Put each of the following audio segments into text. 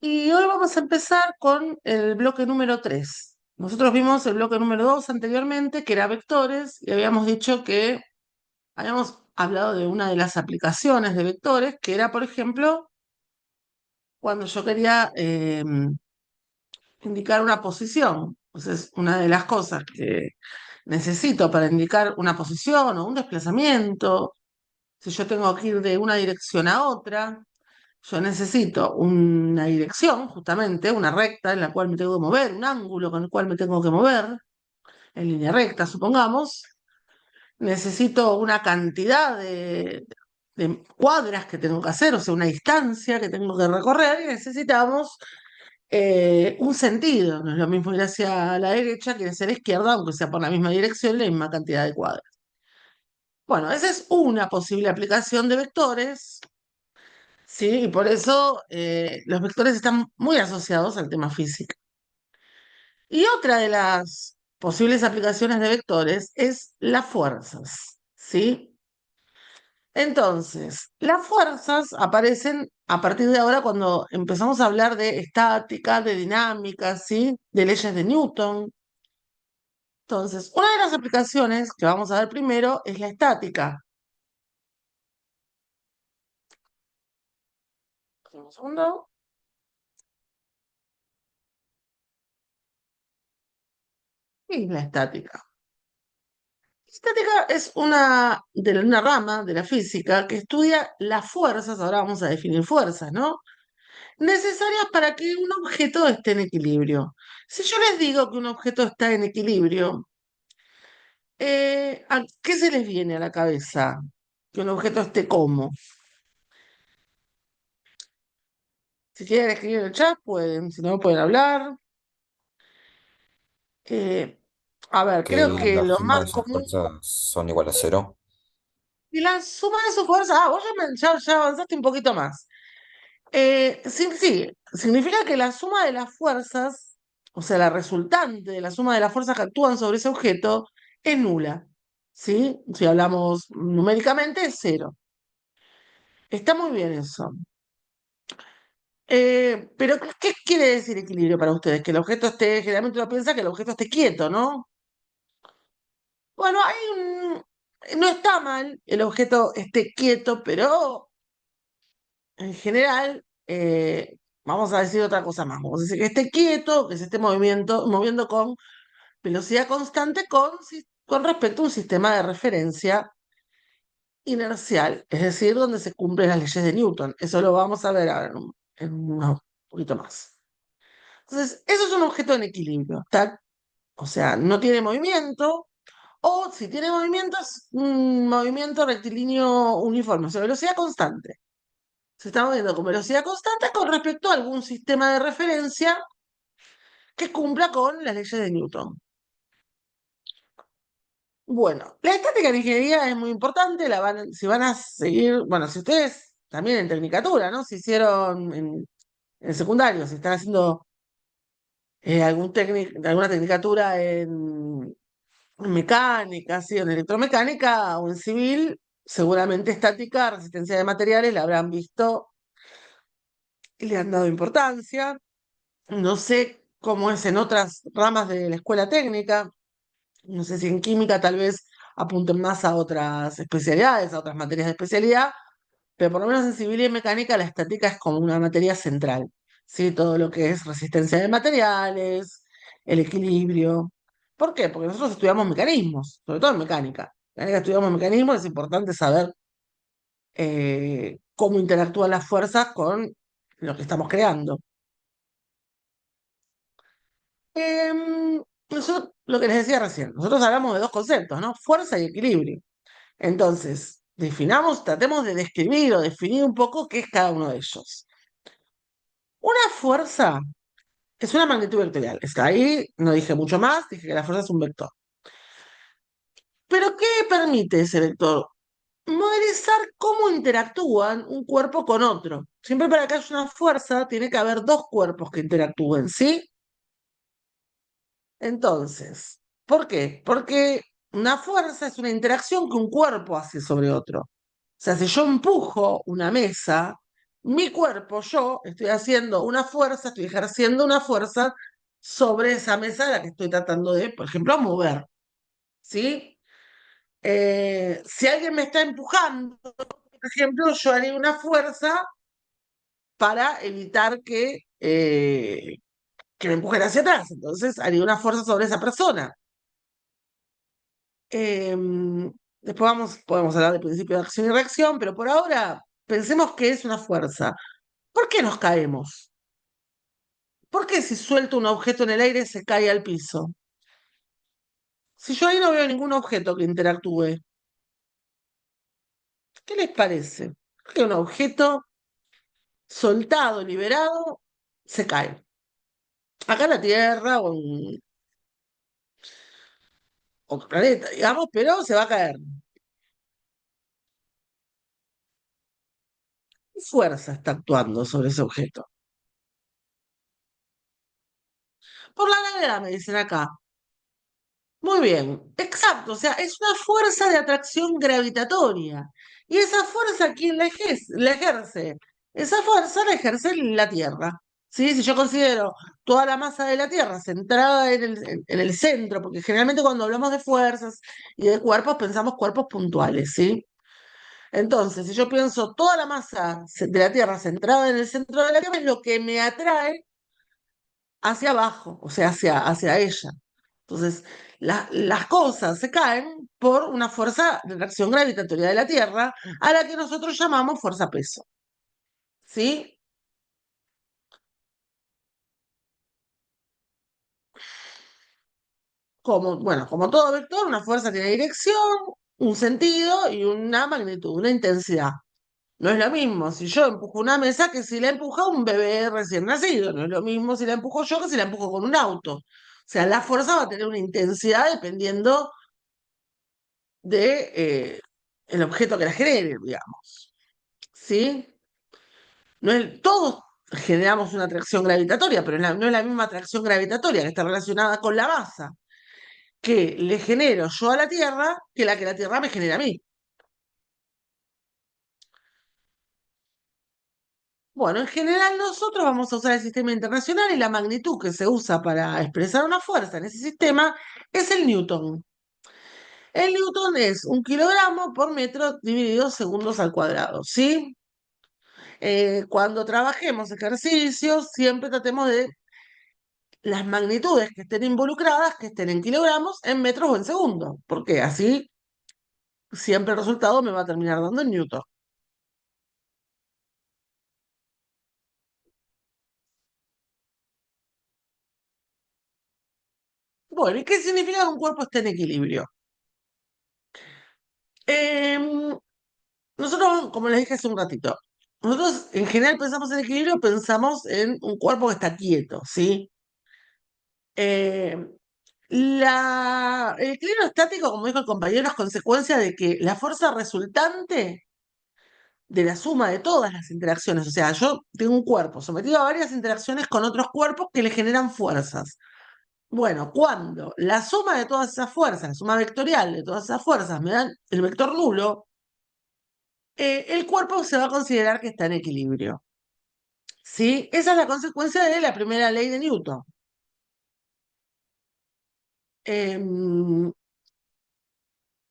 Y hoy vamos a empezar con el bloque número 3. Nosotros vimos el bloque número 2 anteriormente, que era vectores, y habíamos dicho que habíamos hablado de una de las aplicaciones de vectores, que era, por ejemplo, cuando yo quería indicar una posición. Entonces, una de las cosas que necesito para indicar una posición o un desplazamiento, si yo tengo que ir de una dirección a otra, yo necesito una dirección, justamente, una recta en la cual me tengo que mover, un ángulo con el cual me tengo que mover, en línea recta, supongamos. Necesito una cantidad de cuadras que tengo que hacer, o sea, una distancia que tengo que recorrer, y necesitamos un sentido. No es lo mismo ir hacia la derecha que hacia la izquierda, aunque sea por la misma dirección y la misma cantidad de cuadras. Bueno, esa es una posible aplicación de vectores. Sí, y por eso los vectores están muy asociados al tema físico. Y otra de las posibles aplicaciones de vectores es las fuerzas, ¿sí? Entonces, las fuerzas aparecen a partir de ahora cuando empezamos a hablar de estática, de dinámica, ¿sí? De leyes de Newton. Entonces, una de las aplicaciones que vamos a ver primero es la estática. Un segundo. Y la estática. Estática es una rama de la física que estudia las fuerzas, ahora vamos a definir fuerzas, ¿no? Necesarias para que un objeto esté en equilibrio. Si yo les digo que un objeto está en equilibrio, ¿a qué se les viene a la cabeza? Que un objeto esté como. Si quieren escribir en el chat, pueden, si no, pueden hablar. Eh, a ver, Que creo que la lo suma más de sus común. fuerzas son igual a cero. Y la suma de sus fuerzas. Ah, vos ya avanzaste un poquito más. Sí, sí, significa que la suma de las fuerzas, o sea, la resultante de la suma de las fuerzas que actúan sobre ese objeto, es nula. ¿Sí? Si hablamos numéricamente, es cero. Está muy bien eso. Pero, ¿qué quiere decir equilibrio para ustedes? Que el objeto esté, generalmente uno piensa que el objeto esté quieto, ¿no? Bueno, no está mal el objeto esté quieto, pero en general, vamos a decir otra cosa más. Vamos a decir que esté quieto, que se esté moviendo con velocidad constante con respecto a un sistema de referencia inercial, es decir, donde se cumplen las leyes de Newton. Eso lo vamos a ver ahora en un poquito más. Entonces, eso es un objeto en equilibrio. O sea, no tiene movimiento, o si tiene movimiento, es un movimiento rectilíneo uniforme, o sea, velocidad constante. Se está moviendo con velocidad constante con respecto a algún sistema de referencia que cumpla con las leyes de Newton. Bueno, la estática en ingeniería es muy importante, si van a seguir, bueno, si ustedes también en Tecnicatura, ¿no? Si hicieron en el secundario, si están haciendo alguna tecnicatura en mecánica, sí, en electromecánica o en civil, seguramente estática, resistencia de materiales, la habrán visto y le han dado importancia. No sé cómo es en otras ramas de la escuela técnica, no sé si en química tal vez apunten más a otras especialidades, a otras materias de especialidad, pero por lo menos en civil y en mecánica la estática es como una materia central, ¿sí? Todo lo que es resistencia de materiales, el equilibrio. ¿Por qué? Porque nosotros estudiamos mecanismos, sobre todo en mecánica. En mecánica estudiamos mecanismos, es importante saber cómo interactúan las fuerzas con lo que estamos creando. Lo que les decía recién, nosotros hablamos de dos conceptos, ¿no? Fuerza y equilibrio. Entonces, tratemos de describir o definir un poco qué es cada uno de ellos. Una fuerza es una magnitud vectorial. Está ahí, no dije mucho más, dije que la fuerza es un vector. ¿Pero qué permite ese vector? Modelizar cómo interactúan un cuerpo con otro. Siempre para que haya una fuerza, tiene que haber dos cuerpos que interactúen, ¿sí? Entonces, ¿por qué? Porque una fuerza es una interacción que un cuerpo hace sobre otro. O sea, si yo empujo una mesa, Mi cuerpo, yo, estoy haciendo una fuerza, estoy ejerciendo una fuerza sobre esa mesa de la que estoy tratando de, por ejemplo, mover, ¿sí? Si alguien me está empujando, por ejemplo, yo haría una fuerza para evitar que me empujen hacia atrás. Entonces, haría una fuerza sobre esa persona. Después podemos hablar de principio de acción y reacción, pero por ahora pensemos que es una fuerza. ¿Por qué nos caemos? ¿Por qué si suelto un objeto en el aire se cae al piso? Si yo ahí no veo ningún objeto que interactúe, ¿qué les parece? Que un objeto soltado, liberado, se cae. Acá en la Tierra o en otro planeta, digamos, pero se va a caer. ¿Qué fuerza está actuando sobre ese objeto? Por la gravedad, me dicen acá. Muy bien, exacto, o sea, es una fuerza de atracción gravitatoria. ¿Y esa fuerza quién la ejerce? Esa fuerza la ejerce la Tierra. ¿Sí? Si yo considero toda la masa de la Tierra centrada en el centro, porque generalmente cuando hablamos de fuerzas y de cuerpos pensamos cuerpos puntuales, ¿sí? Entonces, si yo pienso toda la masa de la Tierra centrada en el centro de la Tierra, es lo que me atrae hacia abajo, o sea, hacia ella. Entonces, las cosas se caen por una fuerza de atracción gravitatoria de la Tierra, a la que nosotros llamamos fuerza peso. ¿Sí? Bueno, como todo vector, una fuerza tiene dirección, un sentido y una magnitud, una intensidad. No es lo mismo si yo empujo una mesa que si la empuja un bebé recién nacido. No es lo mismo si la empujo yo que si la empujo con un auto. O sea, la fuerza va a tener una intensidad dependiendo de el objeto que la genere, digamos. ¿Sí? Todos generamos una atracción gravitatoria, pero no es la misma atracción gravitatoria que está relacionada con la masa que le genero yo a la Tierra que la Tierra me genera a mí. Bueno, en general nosotros vamos a usar el sistema internacional y la magnitud que se usa para expresar una fuerza en ese sistema es el Newton. El Newton es 1 kilogramo por metro dividido segundos al cuadrado, ¿sí? Cuando trabajemos ejercicios, siempre tratemos de las magnitudes que estén involucradas, que estén en kilogramos, en metros o en segundos, porque así siempre el resultado me va a terminar dando en newton. Bueno, ¿y qué significa que un cuerpo esté en equilibrio? Em, Nosotros, como les dije hace un ratito, nosotros en general pensamos en equilibrio, pensamos en un cuerpo que está quieto, ¿sí? Em, el equilibrio estático, como dijo el compañero, es consecuencia de que la fuerza resultante de la suma de todas las interacciones. O sea, yo tengo un cuerpo sometido a varias interacciones con otros cuerpos que le generan fuerzas. Bueno, cuando la suma de todas esas fuerzas, la suma vectorial de todas esas fuerzas me dan el vector nulo, el cuerpo se va a considerar que está en equilibrio. ¿Sí? Esa es la consecuencia de la primera ley de Newton. Em,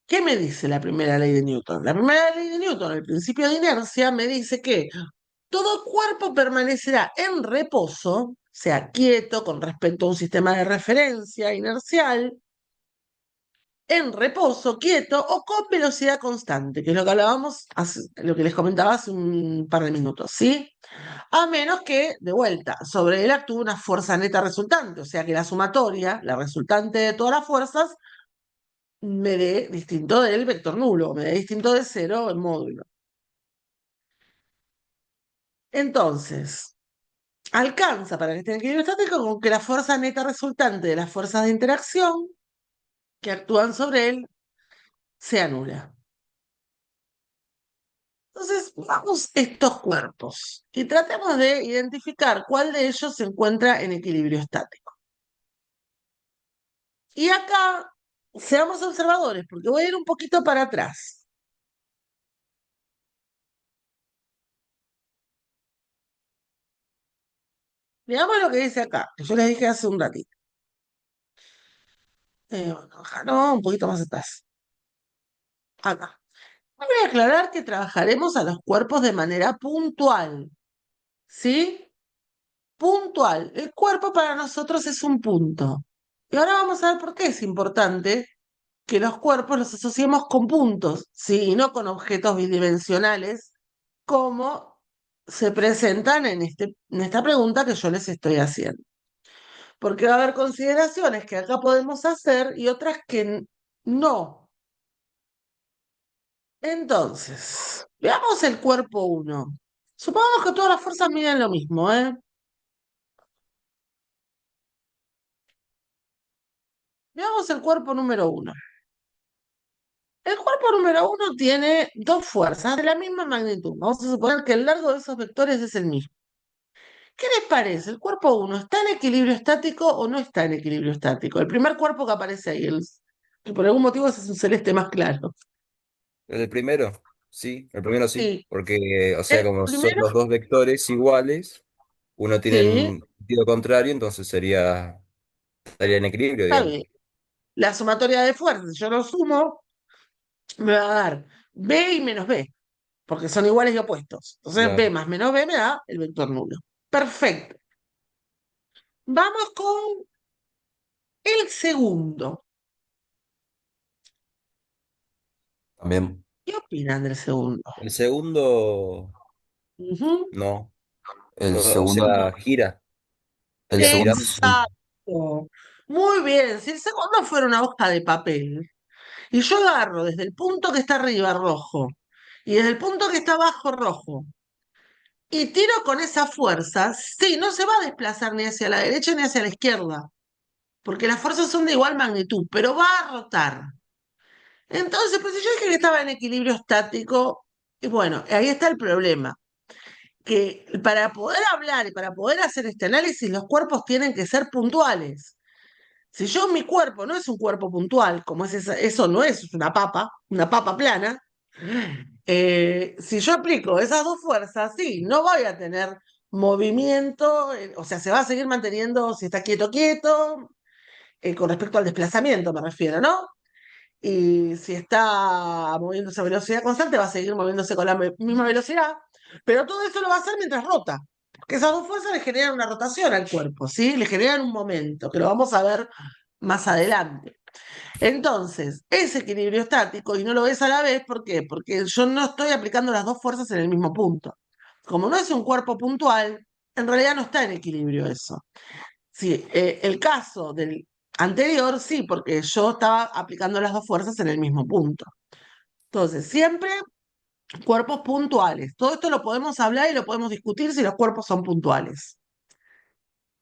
¿Qué me dice la primera ley de Newton? La primera ley de Newton, el principio de inercia, me dice que todo cuerpo permanecerá en reposo, sea quieto con respecto a un sistema de referencia inercial, en reposo, quieto o con velocidad constante, que es lo que hablábamos, lo que les comentaba hace un par de minutos, ¿sí? A menos que, de vuelta, sobre él actúe una fuerza neta resultante, o sea que la sumatoria, la resultante de todas las fuerzas, me dé distinto del vector nulo, me dé distinto de cero en módulo. Entonces, alcanza para que esté en equilibrio estático con que la fuerza neta resultante de las fuerzas de interacción que actúan sobre él sea nula. Entonces, vamos a estos cuerpos y tratemos de identificar cuál de ellos se encuentra en equilibrio estático. Y acá, seamos observadores, porque voy a ir un poquito para atrás. Veamos lo que dice acá, que yo les dije hace un ratito. Bueno, acá no, un poquito más atrás. Acá. Voy a aclarar que trabajaremos a los cuerpos de manera puntual, ¿sí? Puntual. El cuerpo para nosotros es un punto. Y ahora vamos a ver por qué es importante que los cuerpos los asociemos con puntos, ¿sí? Y no con objetos bidimensionales, como se presentan en esta pregunta que yo les estoy haciendo. Porque va a haber consideraciones que acá podemos hacer y otras que no. Entonces, veamos el cuerpo uno. Supongamos que todas las fuerzas miden lo mismo, ¿eh? Veamos el cuerpo número uno. El cuerpo número uno tiene dos fuerzas de la misma magnitud. Vamos a suponer que el largo de esos vectores es el mismo. ¿Qué les parece? ¿El cuerpo uno está en equilibrio estático o no está en equilibrio estático? El primer cuerpo que aparece ahí, que por algún motivo ese es un celeste más claro. El primero, sí, el primero sí, Sí, porque, o sea, el como son primero los dos vectores iguales, uno tiene sí, un sentido contrario, entonces estaría en equilibrio, está digamos. bien. La sumatoria de fuerzas, si yo lo sumo, me va a dar B y menos B, porque son iguales y opuestos. Entonces B Claro. más menos B me da el vector nulo. Perfecto. Vamos con el segundo. También. ¿Qué opinan del segundo? El segundo, Ujú. no. El O segundo no. sea, gira, El estaría segundo girando. sí. Exacto. Muy bien. Si el segundo fuera una hoja de papel y yo agarro desde el punto que está arriba rojo y desde el punto que está abajo rojo y tiro con esa fuerza, sí, no se va a desplazar ni hacia la derecha ni hacia la izquierda, porque las fuerzas son de igual magnitud, pero va a rotar. Entonces, pues si yo dije que estaba en equilibrio estático, y bueno, ahí está el problema, que para poder hablar y para poder hacer este análisis, los cuerpos tienen que ser puntuales. Si yo mi cuerpo no es un cuerpo puntual, como es eso no es una papa plana, si yo aplico esas dos fuerzas, sí, no voy a tener movimiento, o sea, se va a seguir manteniendo si está quieto, quieto, con respecto al desplazamiento me refiero, ¿no? Y si está moviéndose a velocidad constante, va a seguir moviéndose con la misma velocidad, pero todo eso lo va a hacer mientras rota. Porque esas dos fuerzas le generan una rotación al cuerpo, ¿sí? Le generan un momento, que lo vamos a ver más adelante. Entonces, es equilibrio estático y no lo ves a la vez, ¿por qué? Porque yo no estoy aplicando las dos fuerzas en el mismo punto. Como no es un cuerpo puntual, en realidad no está en equilibrio eso. Sí, el caso del anterior, sí, porque yo estaba aplicando las dos fuerzas en el mismo punto. Entonces, siempre cuerpos puntuales. Todo esto lo podemos hablar y lo podemos discutir si los cuerpos son puntuales.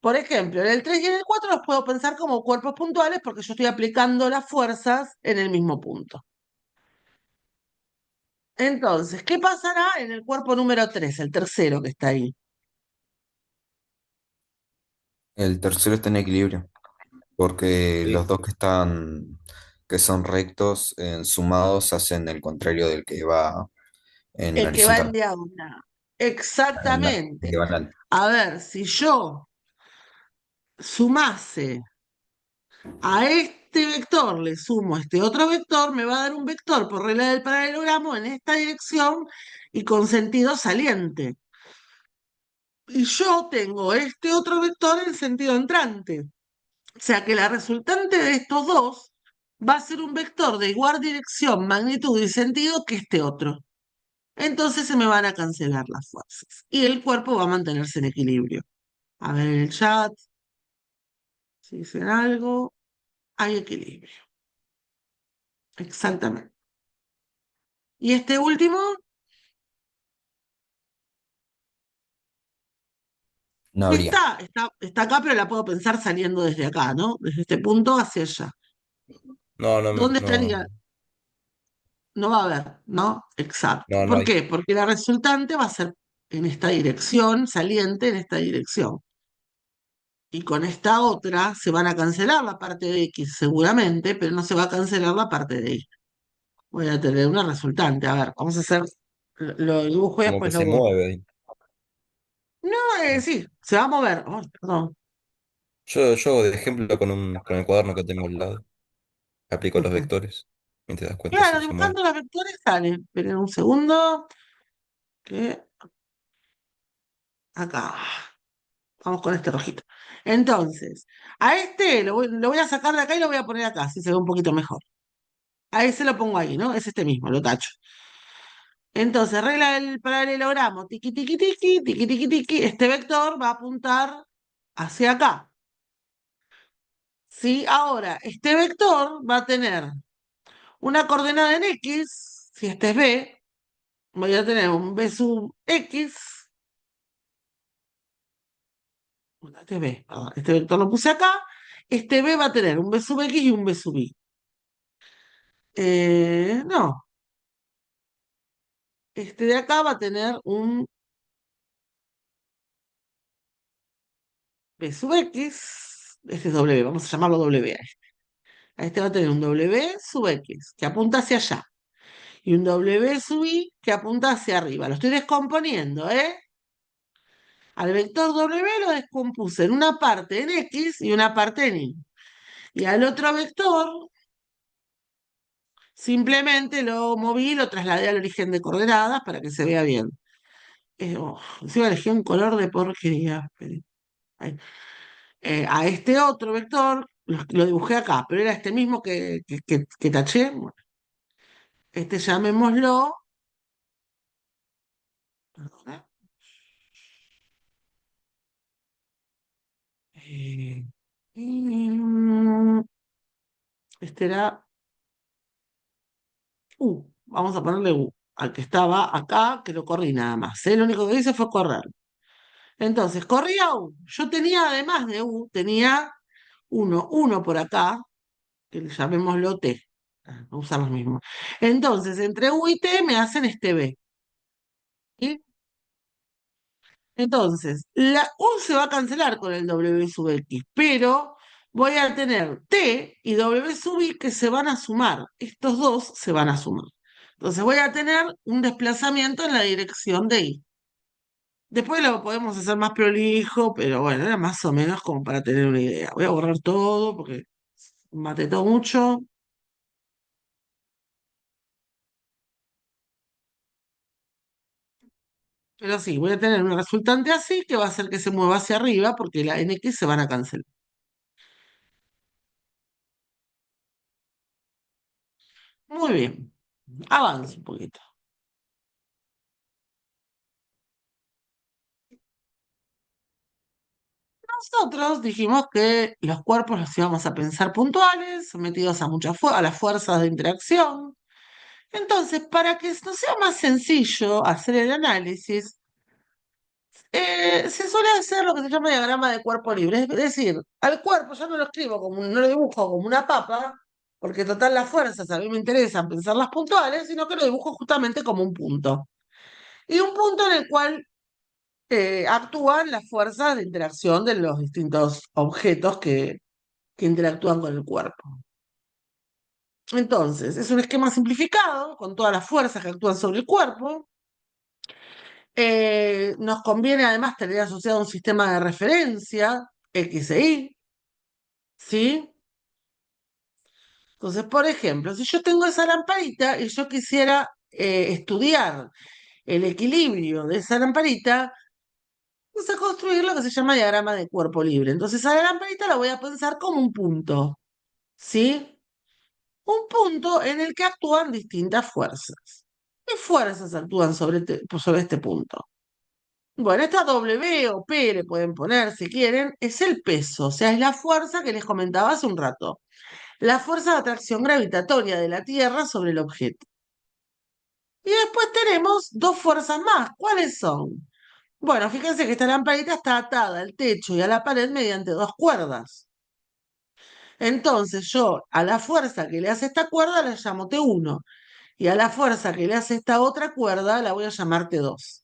Por ejemplo, en el 3 y en el 4 los puedo pensar como cuerpos puntuales porque yo estoy aplicando las fuerzas en el mismo punto. Entonces, ¿qué pasará en el cuerpo número 3, el tercero que está ahí? El tercero está en equilibrio, porque Sí. los dos que son rectos, sumados hacen el contrario del que va en El que va en horizontal, diagonal. en Exactamente. diagonal. A ver, si yo sumase a este vector, le sumo este otro vector, me va a dar un vector por regla del paralelogramo en esta dirección y con sentido saliente. Y yo tengo este otro vector en sentido entrante. O sea que la resultante de estos dos va a ser un vector de igual dirección, magnitud y sentido que este otro. Entonces se me van a cancelar las fuerzas y el cuerpo va a mantenerse en equilibrio. A ver en el chat si dicen algo. Hay equilibrio. Exactamente. Y este último No habría. está acá, pero la puedo pensar saliendo desde acá, ¿no? Desde este punto hacia allá. No, no, ¿Dónde no, estaría? No va a haber, ¿no? Exacto. no, no ¿Por hay. qué? Porque la resultante va a ser en esta dirección, saliente en esta dirección. Y con esta otra se van a cancelar la parte de X seguramente, pero no se va a cancelar la parte de Y. Voy a tener una resultante. A ver, vamos a hacer lo dibujo y Como que después lo se borro. mueve ahí. No, sí, se va a mover. Oh, perdón. Yo hago de ejemplo con el cuaderno que tengo al lado. Aplico los Ujú. vectores y te das cuenta Claro, si se mueve. dibujando los vectores sale. Esperen un segundo, que acá. Vamos con este rojito. Entonces, a este lo voy a sacar de acá y lo voy a poner acá, si se ve un poquito mejor. A ese lo pongo ahí, ¿no? Es este mismo, lo tacho. Entonces, regla del paralelogramo, tiqui, tiqui, tiqui, tiqui, tiqui, tiqui. Este vector va a apuntar hacia acá. ¿Sí? Ahora, este vector va a tener una coordenada en X, si este es B, voy a tener un B sub X, bueno, este es B, perdón, este vector lo puse acá, este B va a tener un B sub X y un B sub Y. No, este de acá va a tener un B sub X, este es W, vamos a llamarlo W a este. A este va a tener un W sub X, que apunta hacia allá, y un W sub Y que apunta hacia arriba. Lo estoy descomponiendo, ¿eh? Al vector W lo descompuse en una parte en X y una parte en Y. Y al otro vector simplemente lo moví, lo trasladé al origen de coordenadas para que se vea bien. Encima elegí un color de porquería. Espere. Ahí. A este otro vector lo dibujé acá, pero era este mismo que taché. Bueno, este llamémoslo. Perdona, eh, mm, este era U. Vamos a ponerle U. Al que estaba acá, que lo corrí nada más. ¿Eh? Lo único que hice fue correr. Entonces, corría U. Yo tenía, además de U, tenía uno por acá, que le llamémoslo T. No usan los mismos. Entonces, entre U y T me hacen este B. ¿Sí? Entonces, la U se va a cancelar con el W sub X, pero voy a tener T y W sub Y que se van a sumar. Estos dos se van a sumar. Entonces, voy a tener un desplazamiento en la dirección de Y. Después lo podemos hacer más prolijo, pero bueno, era más o menos como para tener una idea. Voy a borrar todo porque maté todo mucho. Pero sí, voy a tener una resultante así que va a hacer que se mueva hacia arriba porque la NX se van a cancelar. Muy bien, avanzo un poquito. Nosotros dijimos que los cuerpos los íbamos a pensar puntuales, sometidos a a las fuerzas de interacción. Entonces, para que nos sea más sencillo hacer el análisis, se suele hacer lo que se llama diagrama de cuerpo libre. Es decir, al cuerpo yo no lo escribo como, no lo dibujo como una papa, porque total las fuerzas a mí me interesan pensarlas puntuales, sino que lo dibujo justamente como un punto. Y un punto en el cual actúan las fuerzas de interacción de los distintos objetos que interactúan con el cuerpo. Entonces, es un esquema simplificado con todas las fuerzas que actúan sobre el cuerpo. Nos conviene además tener asociado un sistema de referencia, X e Y, ¿sí? Entonces, por ejemplo, si yo tengo esa lamparita y yo quisiera estudiar el equilibrio de esa lamparita, vamos a construir lo que se llama diagrama de cuerpo libre. Entonces, a la lamparita la voy a pensar como un punto, ¿sí? Un punto en el que actúan distintas fuerzas. ¿Qué fuerzas actúan sobre este punto? Bueno, esta W o P le pueden poner si quieren, es el peso, o sea, es la fuerza que les comentaba hace un rato, la fuerza de atracción gravitatoria de la Tierra sobre el objeto. Y después tenemos dos fuerzas más. ¿Cuáles son? Bueno, fíjense que esta lamparita está atada al techo y a la pared mediante dos cuerdas. Entonces yo a la fuerza que le hace esta cuerda la llamo T1 y a la fuerza que le hace esta otra cuerda la voy a llamar T2.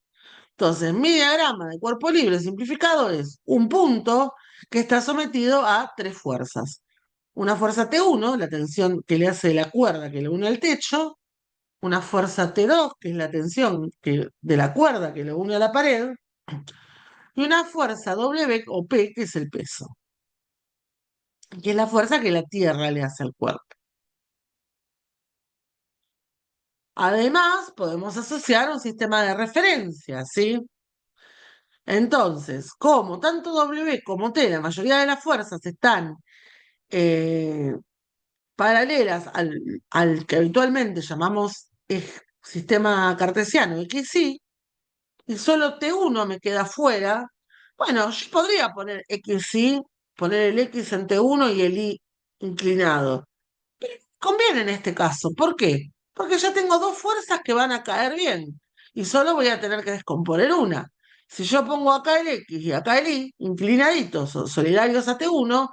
Entonces, mi diagrama de cuerpo libre simplificado es un punto que está sometido a tres fuerzas. Una fuerza T1, la tensión que le hace la cuerda que le une al techo. Una fuerza T2, que es la tensión de la cuerda que le une a la pared. y una fuerza W o P, que es el peso, que es la fuerza que la Tierra le hace al cuerpo. Además, podemos asociar un sistema de referencia, ¿sí? Entonces, como tanto W como T, la mayoría de las fuerzas están eh, paralelas al que habitualmente llamamos sistema cartesiano XY, y solo T1 me queda fuera, bueno, yo podría poner XY, poner el X en T1 y el Y inclinado. Conviene en este caso. ¿Por qué? Porque ya tengo dos fuerzas que van a caer bien y solo voy a tener que descomponer una. Si yo pongo acá el X y acá el Y, inclinaditos o solidarios a T1,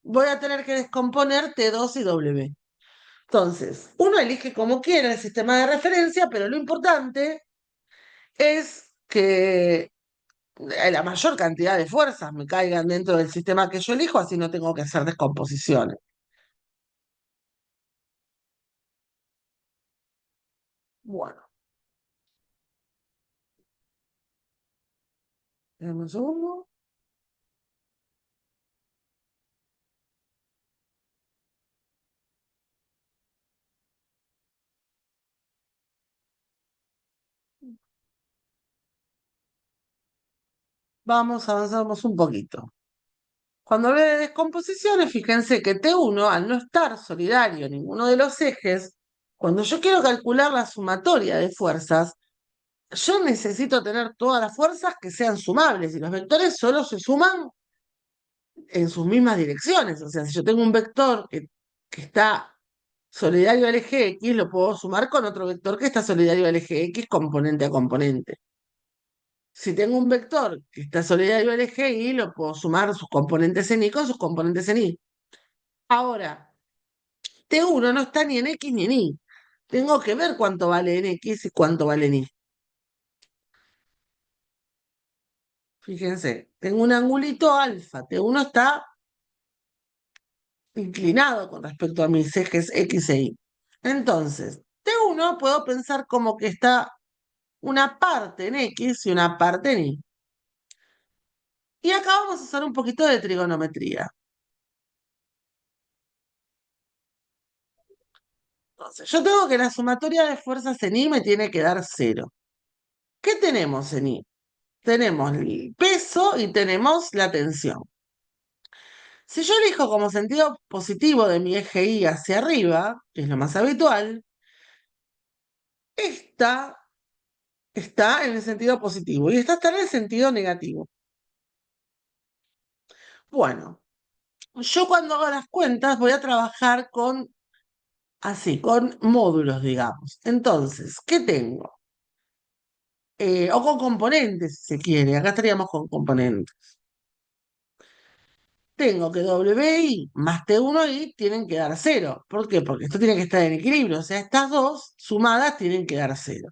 voy a tener que descomponer T2 y W. Entonces, uno elige como quiera el sistema de referencia, pero lo importante es que la mayor cantidad de fuerzas me caigan dentro del sistema que yo elijo, así no tengo que hacer descomposiciones. Bueno, dame un segundo. Vamos, avanzamos un poquito. Cuando hablé de descomposiciones, fíjense que T1, al no estar solidario en ninguno de los ejes, cuando yo quiero calcular la sumatoria de fuerzas, yo necesito tener todas las fuerzas que sean sumables y los vectores solo se suman en sus mismas direcciones. O sea, si yo tengo un vector que está solidario al eje X, lo puedo sumar con otro vector que está solidario al eje X componente a componente. Si tengo un vector que está solidario al eje Y, lo puedo sumar sus componentes en Y con sus componentes en Y. Ahora, T1 no está ni en X ni en Y. Tengo que ver cuánto vale en X y cuánto vale en Y. Fíjense, tengo un angulito alfa. T1 está inclinado con respecto a mis ejes X e Y. Entonces, T1 puedo pensar como que está una parte en X y una parte en Y. Y acá vamos a hacer un poquito de trigonometría. Entonces, yo tengo que la sumatoria de fuerzas en Y me tiene que dar cero. ¿Qué tenemos en Y? Tenemos el peso y tenemos la tensión. Si yo elijo como sentido positivo de mi eje Y hacia arriba, que es lo más habitual, esta está en el sentido positivo y esta está en el sentido negativo. Bueno, yo cuando hago las cuentas voy a trabajar con, así, con módulos, digamos. Entonces, ¿qué tengo? O con componentes, si se quiere. Acá estaríamos con componentes. Tengo que WI más T1I tienen que dar cero. ¿Por qué? Porque esto tiene que estar en equilibrio. O sea, estas dos sumadas tienen que dar cero.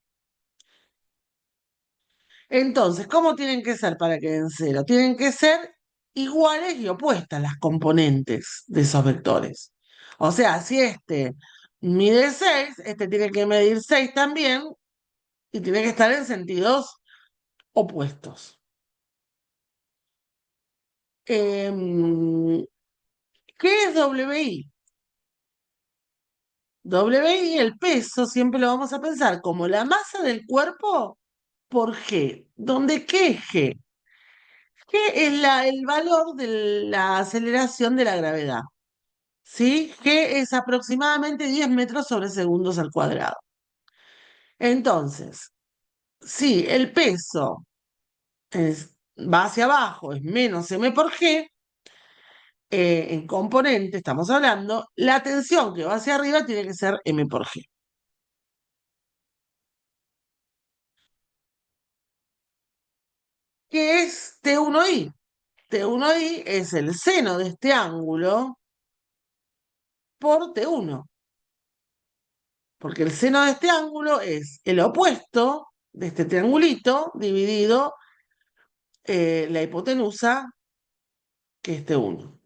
Entonces, ¿cómo tienen que ser para que den cero? Tienen que ser iguales y opuestas las componentes de esos vectores. O sea, si este mide 6, este tiene que medir 6 también y tiene que estar en sentidos opuestos. Em, ¿Qué es WI? WI, el peso, siempre lo vamos a pensar como la masa del cuerpo por G. ¿Dónde qué es G? G es el valor de la aceleración de la gravedad. ¿Sí? G es aproximadamente 10 metros sobre segundos al cuadrado. Entonces, si el peso va hacia abajo, es menos m por G, en componente estamos hablando, la tensión que va hacia arriba tiene que ser m por G. ¿Qué es T1I? T1I es el seno de este ángulo por T1, porque el seno de este ángulo es el opuesto de este triangulito dividido la hipotenusa, que es T1.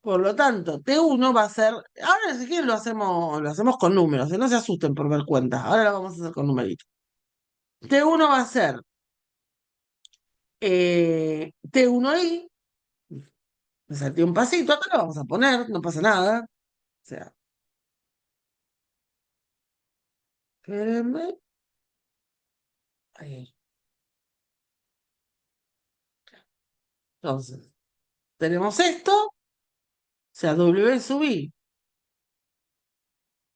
Por lo tanto, T1 va a ser, ahora si quieren lo hacemos con números, no se asusten por ver cuentas, ahora lo vamos a hacer con numeritos. T1 va a ser T1i, me salté un pasito, acá lo vamos a poner, no pasa nada. O sea, espérenme, ahí. Entonces, tenemos esto, o sea, W sub i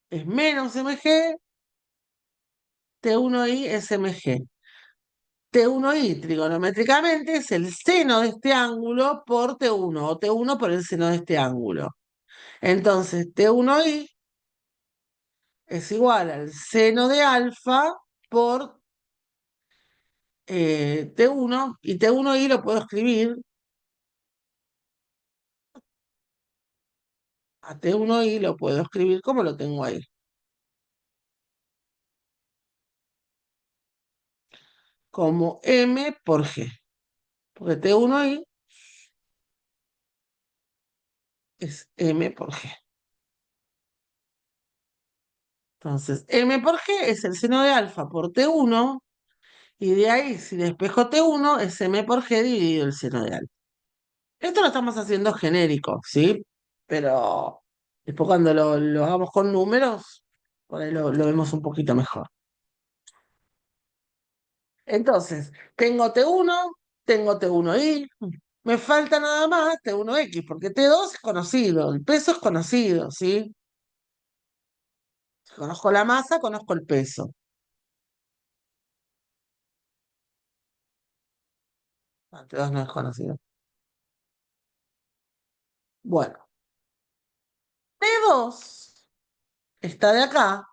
es menos mg, T1i es mg. T1i trigonométricamente es el seno de este ángulo por T1, o T1 por el seno de este ángulo. Entonces, T1i es igual al seno de alfa por T1, y T1i lo puedo escribir, a T1i lo puedo escribir como lo tengo ahí, como M por G, porque T1i es M por G. Entonces, M por G es el seno de alfa por T1, y de ahí, si despejo T1, es M por G dividido el seno de alfa. Esto lo estamos haciendo genérico, ¿sí? Pero después cuando lo hagamos con números, por ahí lo vemos un poquito mejor. Entonces, tengo T1, tengo T1i, me falta nada más T1x, porque T2 es conocido, el peso es conocido, ¿sí? Si conozco la masa, conozco el peso. Ah, T2 no es conocido. Bueno, T2 está de acá,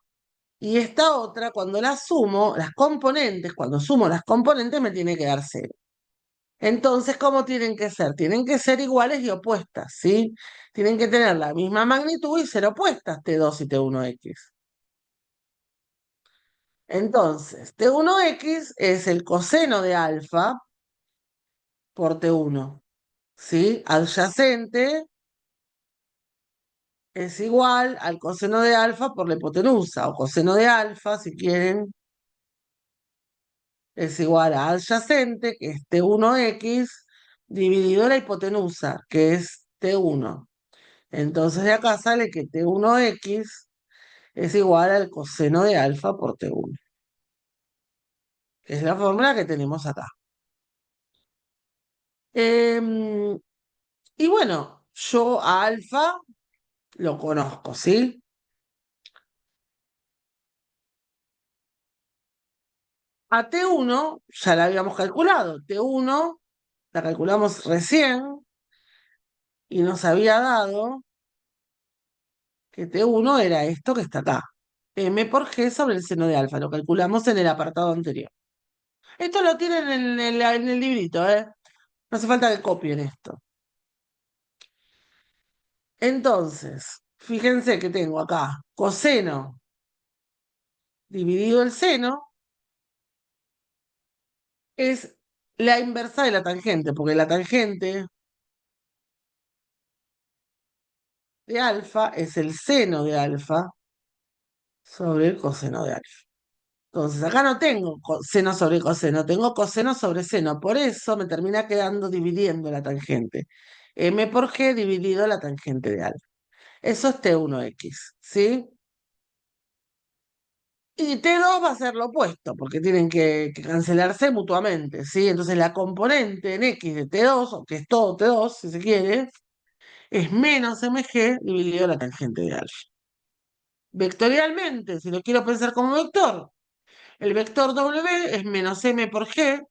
y esta otra, cuando la sumo, las componentes, cuando sumo las componentes me tiene que dar cero. Entonces, ¿cómo tienen que ser? Tienen que ser iguales y opuestas, ¿sí? Tienen que tener la misma magnitud y ser opuestas, T2 y T1x. Entonces, T1x es el coseno de alfa por T1, ¿sí? Adyacente es igual al coseno de alfa por la hipotenusa, o coseno de alfa, si quieren, es igual a adyacente, que es T1x, dividido la hipotenusa, que es T1. Entonces de acá sale que T1x es igual al coseno de alfa por T1. Es la fórmula que tenemos acá. Em, y bueno, yo a alfa lo conozco, ¿sí? A T1 ya la habíamos calculado. T1 la calculamos recién y nos había dado que T1 era esto que está acá. M por G sobre el seno de alfa. Lo calculamos en el apartado anterior. Esto lo tienen en el librito, ¿eh? No hace falta que copien esto. Entonces, fíjense que tengo acá coseno dividido el seno es la inversa de la tangente, porque la tangente de alfa es el seno de alfa sobre el coseno de alfa. Entonces, acá no tengo seno sobre coseno, tengo coseno sobre seno. Por eso me termina quedando dividiendo la tangente. M por G dividido la tangente de alfa. Eso es T1x, ¿sí? Y T2 va a ser lo opuesto, porque tienen que cancelarse mutuamente, ¿sí? Entonces la componente en X de T2, o que es todo T2, si se quiere, es menos mg dividido la tangente de alfa. Vectorialmente, si lo quiero pensar como vector, el vector W es menos m por g,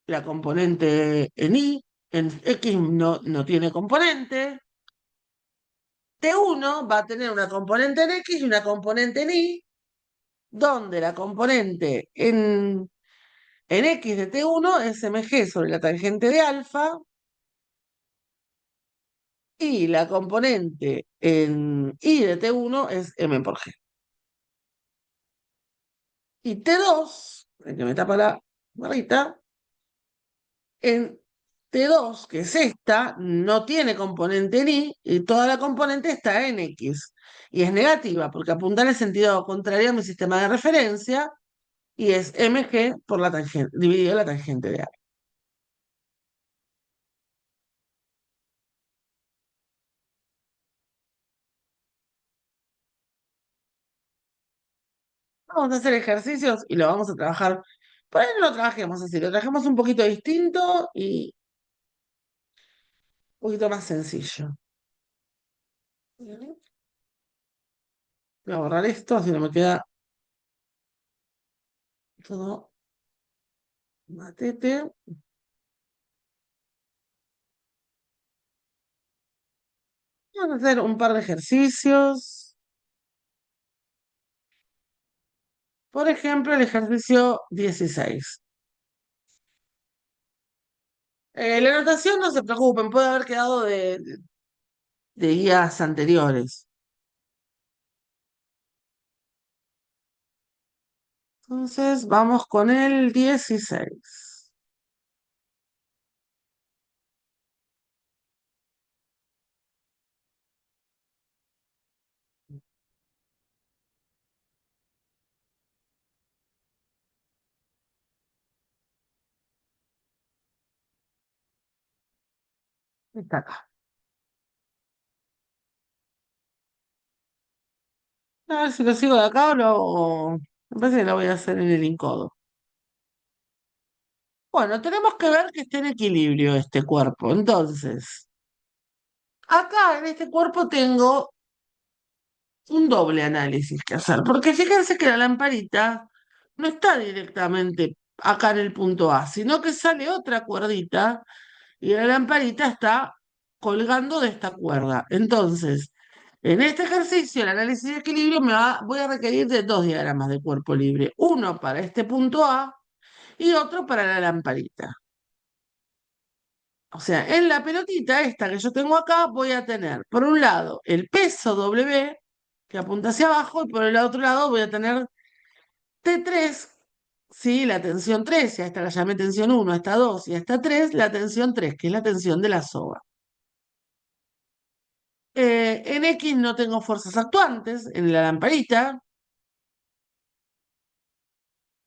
la componente en Y, en X no tiene componente. T1 va a tener una componente en X y una componente en Y, donde la componente en X de T1 es mg sobre la tangente de alfa, y la componente en Y de T1 es m por g. Y T2, el que me tapa la barrita, en T2, que es esta, no tiene componente en Y y toda la componente está en X. Y es negativa porque apunta en el sentido contrario a mi sistema de referencia y es mg por la tangente, dividido la tangente de A. Vamos a hacer ejercicios y lo vamos a trabajar. Por ahí no lo trabajemos así, lo trabajemos un poquito distinto y un poquito más sencillo. Voy a borrar esto, así no me queda todo matete. Vamos a hacer un par de ejercicios. Por ejemplo, el ejercicio 16. La anotación no se preocupen, puede haber quedado de guías anteriores. Entonces, vamos con el 16. Está acá. A ver si lo sigo de acá me parece que lo voy a hacer en el encodo. Bueno, tenemos que ver que esté en equilibrio este cuerpo. Entonces, acá en este cuerpo tengo un doble análisis que hacer, porque fíjense que la lamparita no está directamente acá en el punto A, sino que sale otra cuerdita y la lamparita está colgando de esta cuerda. Entonces, en este ejercicio, el análisis de equilibrio, voy a requerir de dos diagramas de cuerpo libre, uno para este punto A y otro para la lamparita. O sea, en la pelotita esta que yo tengo acá voy a tener, por un lado, el peso W, que apunta hacia abajo, y por el otro lado voy a tener T3, sí, la tensión 3, y a esta la llamé tensión 1, a esta 2 y a esta 3, la tensión 3, que es la tensión de la soga. En X no tengo fuerzas actuantes en la lamparita,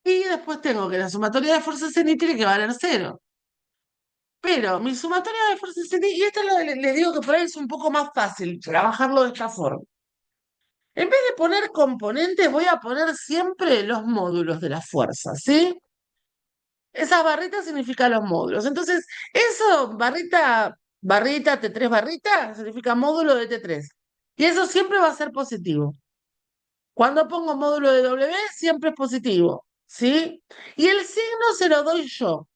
y después tengo que la sumatoria de fuerzas en Y tiene que valer cero. Pero mi sumatoria de fuerzas en Y, y esto les digo que por ahí es un poco más fácil trabajarlo de esta forma. En vez de poner componentes, voy a poner siempre los módulos de las fuerzas, ¿sí? Esas barritas significan los módulos. Entonces, eso, barrita, T3 barrita, significa módulo de T3. Y eso siempre va a ser positivo. Cuando pongo módulo de W, siempre es positivo, ¿sí? Y el signo se lo doy yo.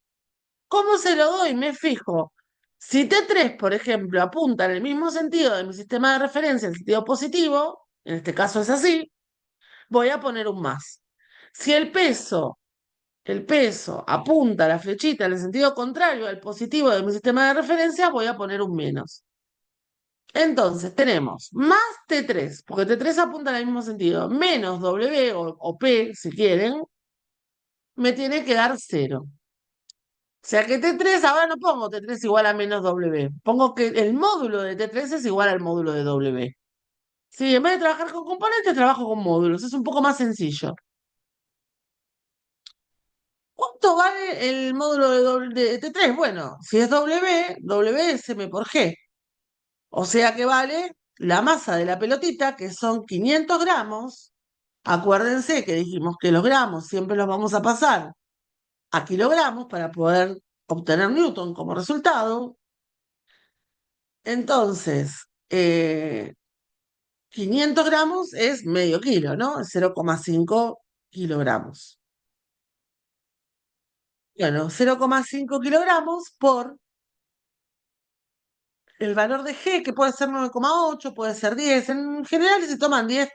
¿Cómo se lo doy? Me fijo. Si T3, por ejemplo, apunta en el mismo sentido de mi sistema de referencia, en sentido positivo, en este caso es así, voy a poner un más. Si el peso apunta la flechita en el sentido contrario al positivo de mi sistema de referencia, voy a poner un menos. Entonces tenemos más T3, porque T3 apunta en el mismo sentido, menos W o P, si quieren, me tiene que dar cero. O sea que T3, ahora no pongo T3 igual a menos W, pongo que el módulo de T3 es igual al módulo de W. Sí, en vez de trabajar con componentes, trabajo con módulos, es un poco más sencillo. ¿Cuánto vale el módulo de T3? Bueno, si es W, W es M por G. O sea que vale la masa de la pelotita, que son 500 gramos. Acuérdense que dijimos que los gramos siempre los vamos a pasar a kilogramos para poder obtener Newton como resultado. Entonces, 500 gramos es medio kilo, ¿no? 0,5 kilogramos. Bueno, 0,5 kilogramos por el valor de G, que puede ser 9,8, puede ser 10. En general, si toman 10,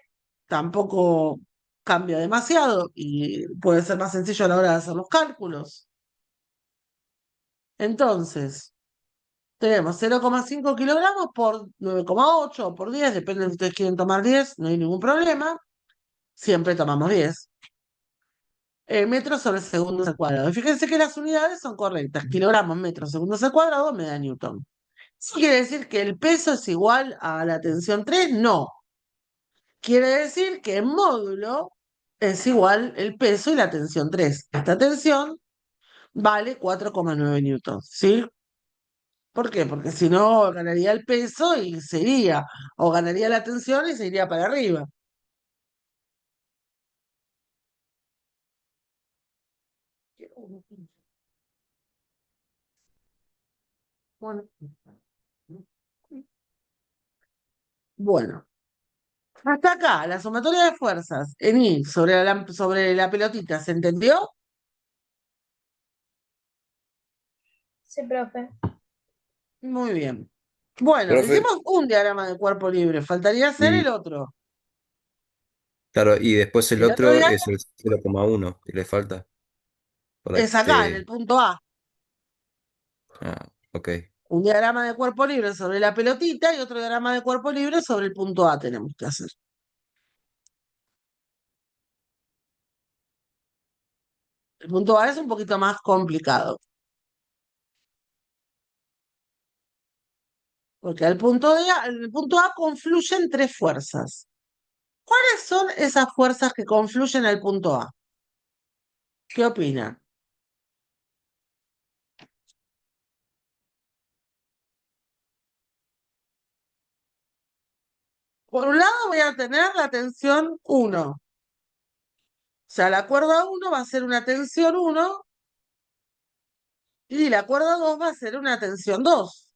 tampoco cambia demasiado y puede ser más sencillo a la hora de hacer los cálculos. Entonces, tenemos 0,5 kilogramos por 9,8 o por 10, depende de si ustedes quieren tomar 10, no hay ningún problema. Siempre tomamos 10. metros sobre segundos al cuadrado. Y fíjense que las unidades son correctas. Kilogramos, metros, segundos al cuadrado me da Newton. ¿Eso quiere decir que el peso es igual a la tensión 3? No. Quiere decir que en módulo es igual el peso y la tensión 3. Esta tensión vale 4,9 newtons, ¿sí? ¿Por qué? Porque si no, ganaría el peso y se iría, o ganaría la tensión y se iría para arriba. Bueno, bueno, hasta acá, la sumatoria de fuerzas en I sobre la pelotita, ¿se entendió? Sí, profe. Muy bien. Bueno, Profe, hicimos un diagrama de cuerpo libre, faltaría hacer el y otro. claro, y después el El otro otro diagrama es el 0,1 que le falta para que es acá, en el esté. punto A. Ah, ok. Un diagrama de cuerpo libre sobre la pelotita y otro diagrama de cuerpo libre sobre el punto A tenemos que hacer. El punto A es un poquito más complicado, porque en el punto A confluyen tres fuerzas. ¿Cuáles son esas fuerzas que confluyen al punto A? ¿Qué opinan? Por un lado voy a tener la tensión 1. O sea, la cuerda 1 va a ser una tensión 1 y la cuerda 2 va a ser una tensión 2.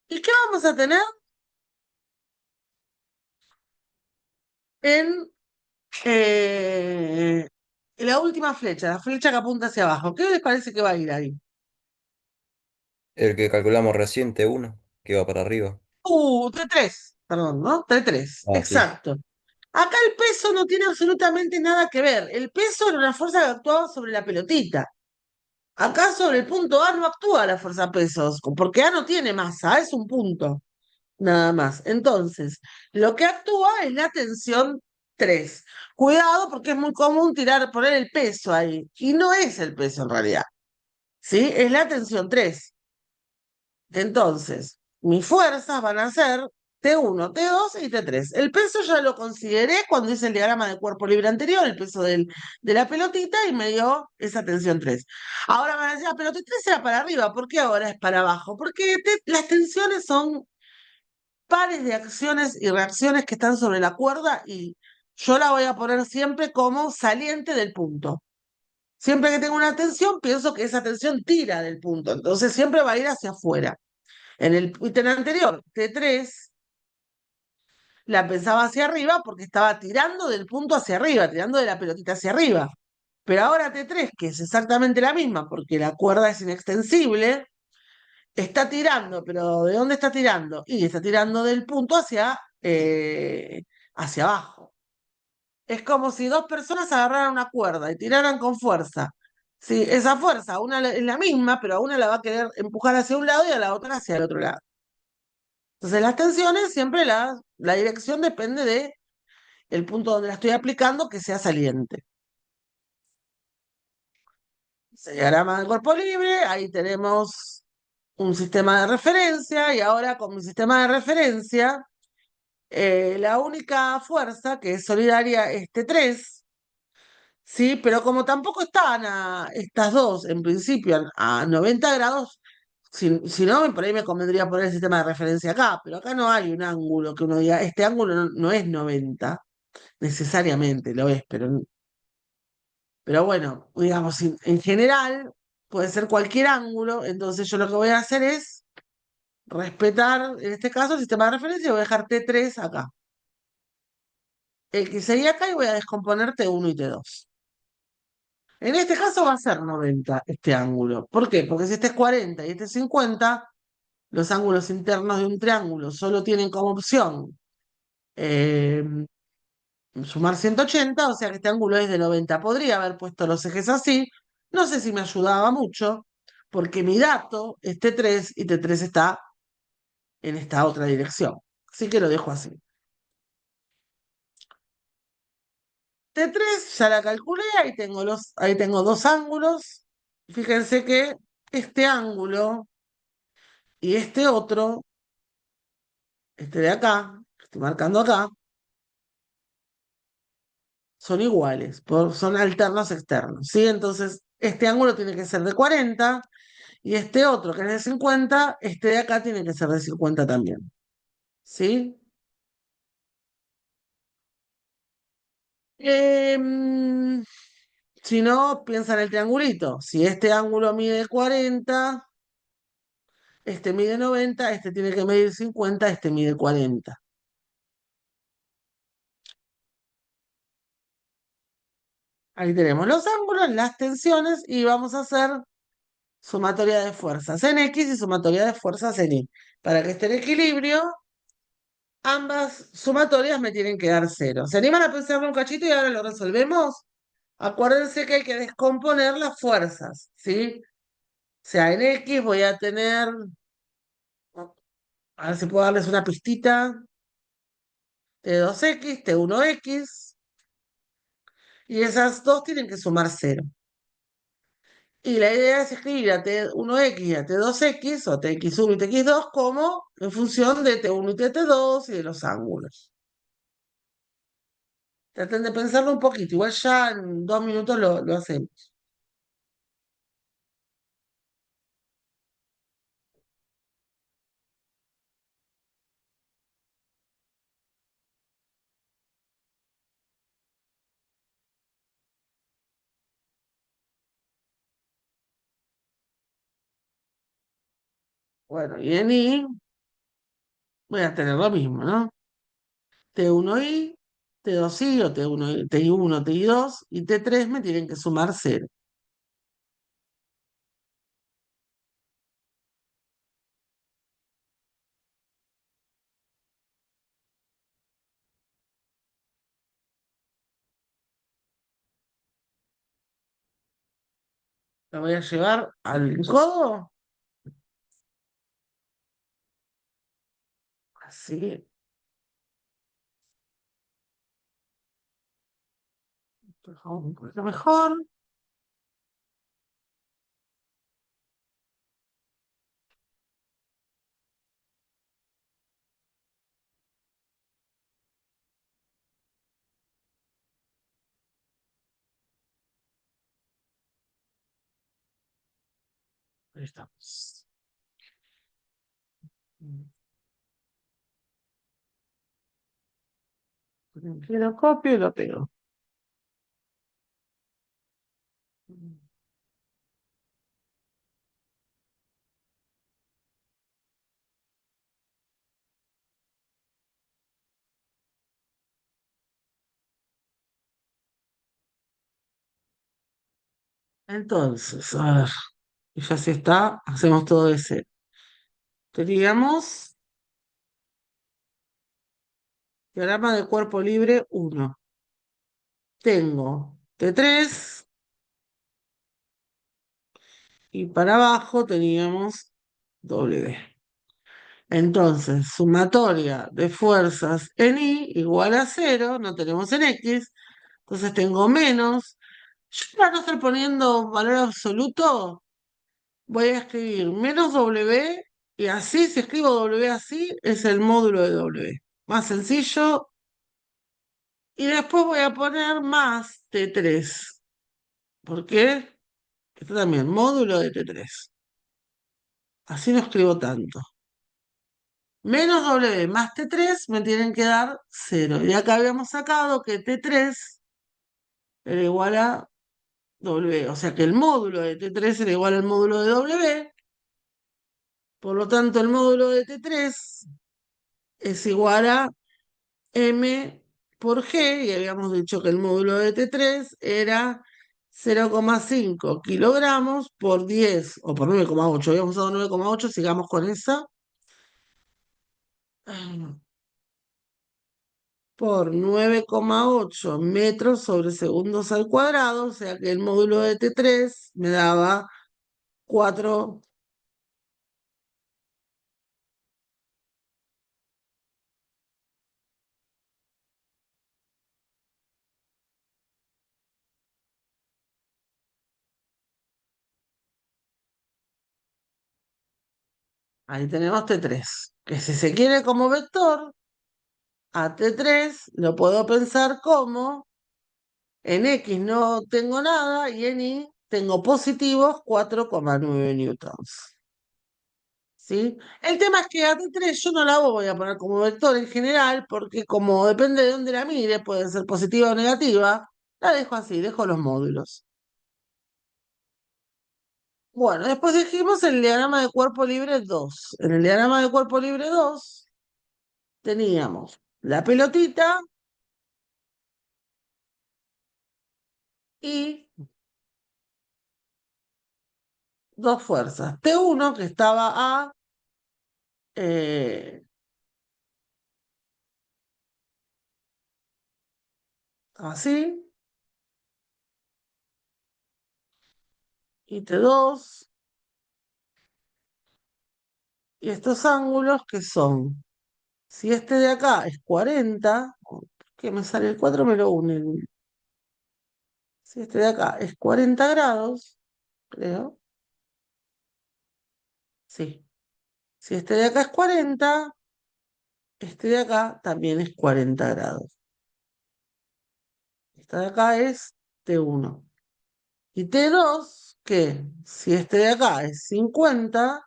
¿Y qué vamos a tener en eh, la última flecha, la flecha que apunta hacia abajo? ¿Qué les parece que va a ir ahí? El que calculamos recién, T1, que va para arriba. T3, perdón, ¿no? T3, Ah, sí. exacto. Acá el peso no tiene absolutamente nada que ver. El peso era una fuerza que actuaba sobre la pelotita. Acá sobre el punto A no actúa la fuerza pesos, porque A no tiene masa, A es un punto, nada más. Entonces, lo que actúa es la tensión 3. Cuidado porque es muy común poner el peso ahí. Y no es el peso en realidad. ¿Sí? Es la tensión 3. Entonces, mis fuerzas van a ser T1, T2 y T3. El peso ya lo consideré cuando hice el diagrama de cuerpo libre anterior, el peso de la pelotita, y me dio esa tensión 3. Ahora me van a decir, pero T3 era para arriba, ¿por qué ahora es para abajo? Porque las tensiones son pares de acciones y reacciones que están sobre la cuerda y yo la voy a poner siempre como saliente del punto. Siempre que tengo una tensión, pienso que esa tensión tira del punto, entonces siempre va a ir hacia afuera. En el ítem anterior, T3, la pensaba hacia arriba porque estaba tirando del punto hacia arriba, tirando de la pelotita hacia arriba. Pero ahora T3, que es exactamente la misma porque la cuerda es inextensible, está tirando, pero ¿de dónde está tirando? Y está tirando del punto hacia abajo. Es como si dos personas agarraran una cuerda y tiraran con fuerza. Sí, esa fuerza, es la misma, pero a una la va a querer empujar hacia un lado y a la otra hacia el otro lado. Entonces, las tensiones siempre la dirección depende de el punto donde la estoy aplicando que sea saliente. Se diagrama del cuerpo libre, ahí tenemos un sistema de referencia y ahora con mi sistema de referencia, la única fuerza que es solidaria es T3, ¿sí? Pero como tampoco están estas dos en principio a 90 grados, si no, por ahí me convendría poner el sistema de referencia acá, pero acá no hay un ángulo que uno diga, este ángulo no es 90 necesariamente lo es, pero bueno, digamos, en general puede ser cualquier ángulo, entonces yo lo que voy a hacer es respetar, en este caso, el sistema de referencia y voy a dejar T3 acá. El que sería acá y voy a descomponer T1 y T2. En este caso va a ser 90 este ángulo. ¿Por qué? Porque si este es 40 y este es 50, los ángulos internos de un triángulo solo tienen como opción eh, sumar 180, o sea que este ángulo es de 90. Podría haber puesto los ejes así, no sé si me ayudaba mucho, porque mi dato es T3 y T3 está en esta otra dirección. Así que lo dejo así. T3 ya la calculé, ahí tengo dos ángulos. Fíjense que este ángulo y este otro, este de acá, que estoy marcando acá, son iguales, son alternos externos, ¿sí? Entonces, este ángulo tiene que ser de 40 y este otro, que es de 50, este de acá tiene que ser de 50 también, ¿sí? Em, si no, piensa en el triangulito. Si este ángulo mide 40, este mide 90, este tiene que medir 50, este mide 40. Ahí tenemos los ángulos, las tensiones y vamos a hacer sumatoria de fuerzas en X y sumatoria de fuerzas en Y. Para que esté en equilibrio, ambas sumatorias me tienen que dar cero. ¿Se animan a pensarlo un cachito y ahora lo resolvemos? Acuérdense que hay que descomponer las fuerzas, ¿sí? O sea, en X voy a tener, a ver si puedo darles una pistita, T2X, T1X, y esas dos tienen que sumar cero. Y la idea es escribir a T1X y a T2X, o Tx1 y Tx2, como en función de T1 y T2 y de los ángulos. Traten de pensarlo un poquito, igual ya en 2 minutos lo hacemos. Bueno, y en I voy a tener lo mismo, ¿no? T1I, T2I o T1, Ti1, Ti2 y T3 me tienen que sumar cero. Lo voy a llevar al codo, así, un poquito mejor. Ahí estamos. Lo copio y lo pego. Entonces, a ver, y ya si está, hacemos todo ese. Teníamos diagrama de cuerpo libre 1. Tengo T3 y para abajo teníamos W. Entonces, sumatoria de fuerzas en Y igual a 0, no tenemos en X, entonces tengo menos. Yo para no estar poniendo valor absoluto, voy a escribir menos W y así, si escribo W así, es el módulo de W. Más sencillo. Y después voy a poner más T3. ¿Por qué? Esto también, módulo de T3. Así no escribo tanto. Menos W más T3 me tienen que dar 0. Y acá habíamos sacado que T3 era igual a W. O sea que el módulo de T3 era igual al módulo de W. Por lo tanto, el módulo de T3 es igual a M por G. Y habíamos dicho que el módulo de T3 era 0,5 kilogramos por 10 o por 9,8. Habíamos usado 9,8, sigamos con esa. Por 9,8 metros sobre segundos al cuadrado, o sea que el módulo de T3 me daba 4. Ahí tenemos T3, que si se quiere como vector, a T3 lo puedo pensar como en X no tengo nada y en Y tengo positivos 4,9 newtons. ¿Sí? El tema es que a T3 yo no la voy a poner como vector en general, porque como depende de dónde la mire, puede ser positiva o negativa, la dejo así, dejo los módulos. Bueno, después dijimos el diagrama de cuerpo libre 2. En el diagrama de cuerpo libre 2 teníamos la pelotita y dos fuerzas. T1 que estaba eh, así, y T2, y estos ángulos que son, si este de acá es 40, que me sale el 4 me lo une. Si este de acá es 40 grados, creo, sí. Si este de acá es 40, este de acá también es 40 grados. Esta de acá es T1. Y T2, que si este de acá es 50,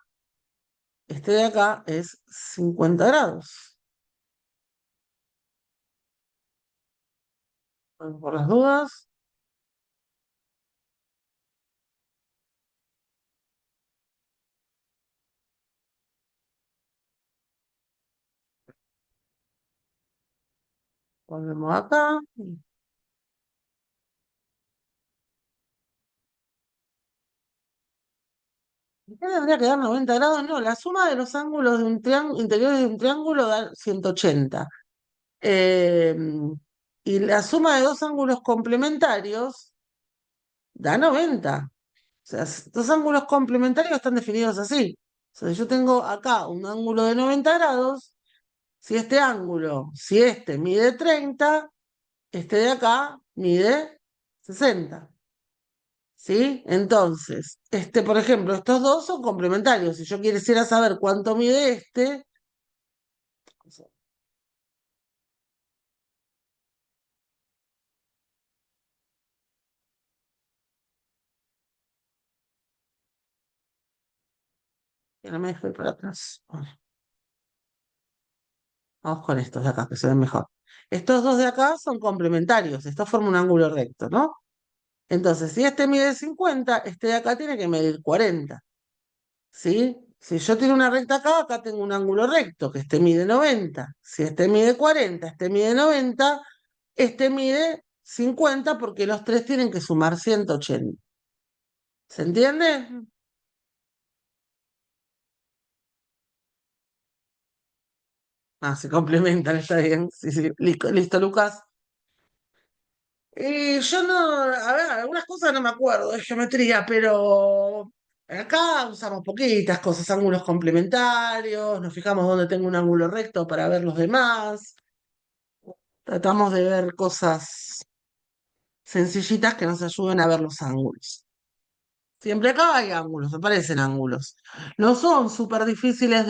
este de acá es 50 grados. Bueno, por las dudas, volvemos acá. ¿Y qué tendría que dar 90 grados? No, la suma de los ángulos de un interiores de un triángulo da 180. Eh, y la suma de dos ángulos complementarios da 90. O sea, dos ángulos complementarios están definidos así. O sea, yo tengo acá un ángulo de 90 grados. Si este mide 30, este de acá mide 60. ¿Sí? Entonces, por ejemplo, estos dos son complementarios. Si yo quisiera saber cuánto mide este, que no me dejo ir para atrás. Vamos con estos de acá, que se ven mejor. Estos dos de acá son complementarios. Esto forma un ángulo recto, ¿no? Entonces, si este mide 50, este de acá tiene que medir 40. ¿Sí? Si yo tengo una recta acá, acá tengo un ángulo recto, que este mide 90. Si este mide 40, este mide 90, este mide 50 porque los tres tienen que sumar 180. ¿Se entiende? Ah, se complementan, está bien. Sí, sí. Listo, listo, Lucas. Y yo no, a ver, algunas cosas no me acuerdo de geometría, pero acá usamos poquitas cosas, ángulos complementarios, nos fijamos dónde tengo un ángulo recto para ver los demás, tratamos de ver cosas sencillitas que nos ayuden a ver los ángulos. Siempre acá hay ángulos, aparecen ángulos. No son súper difíciles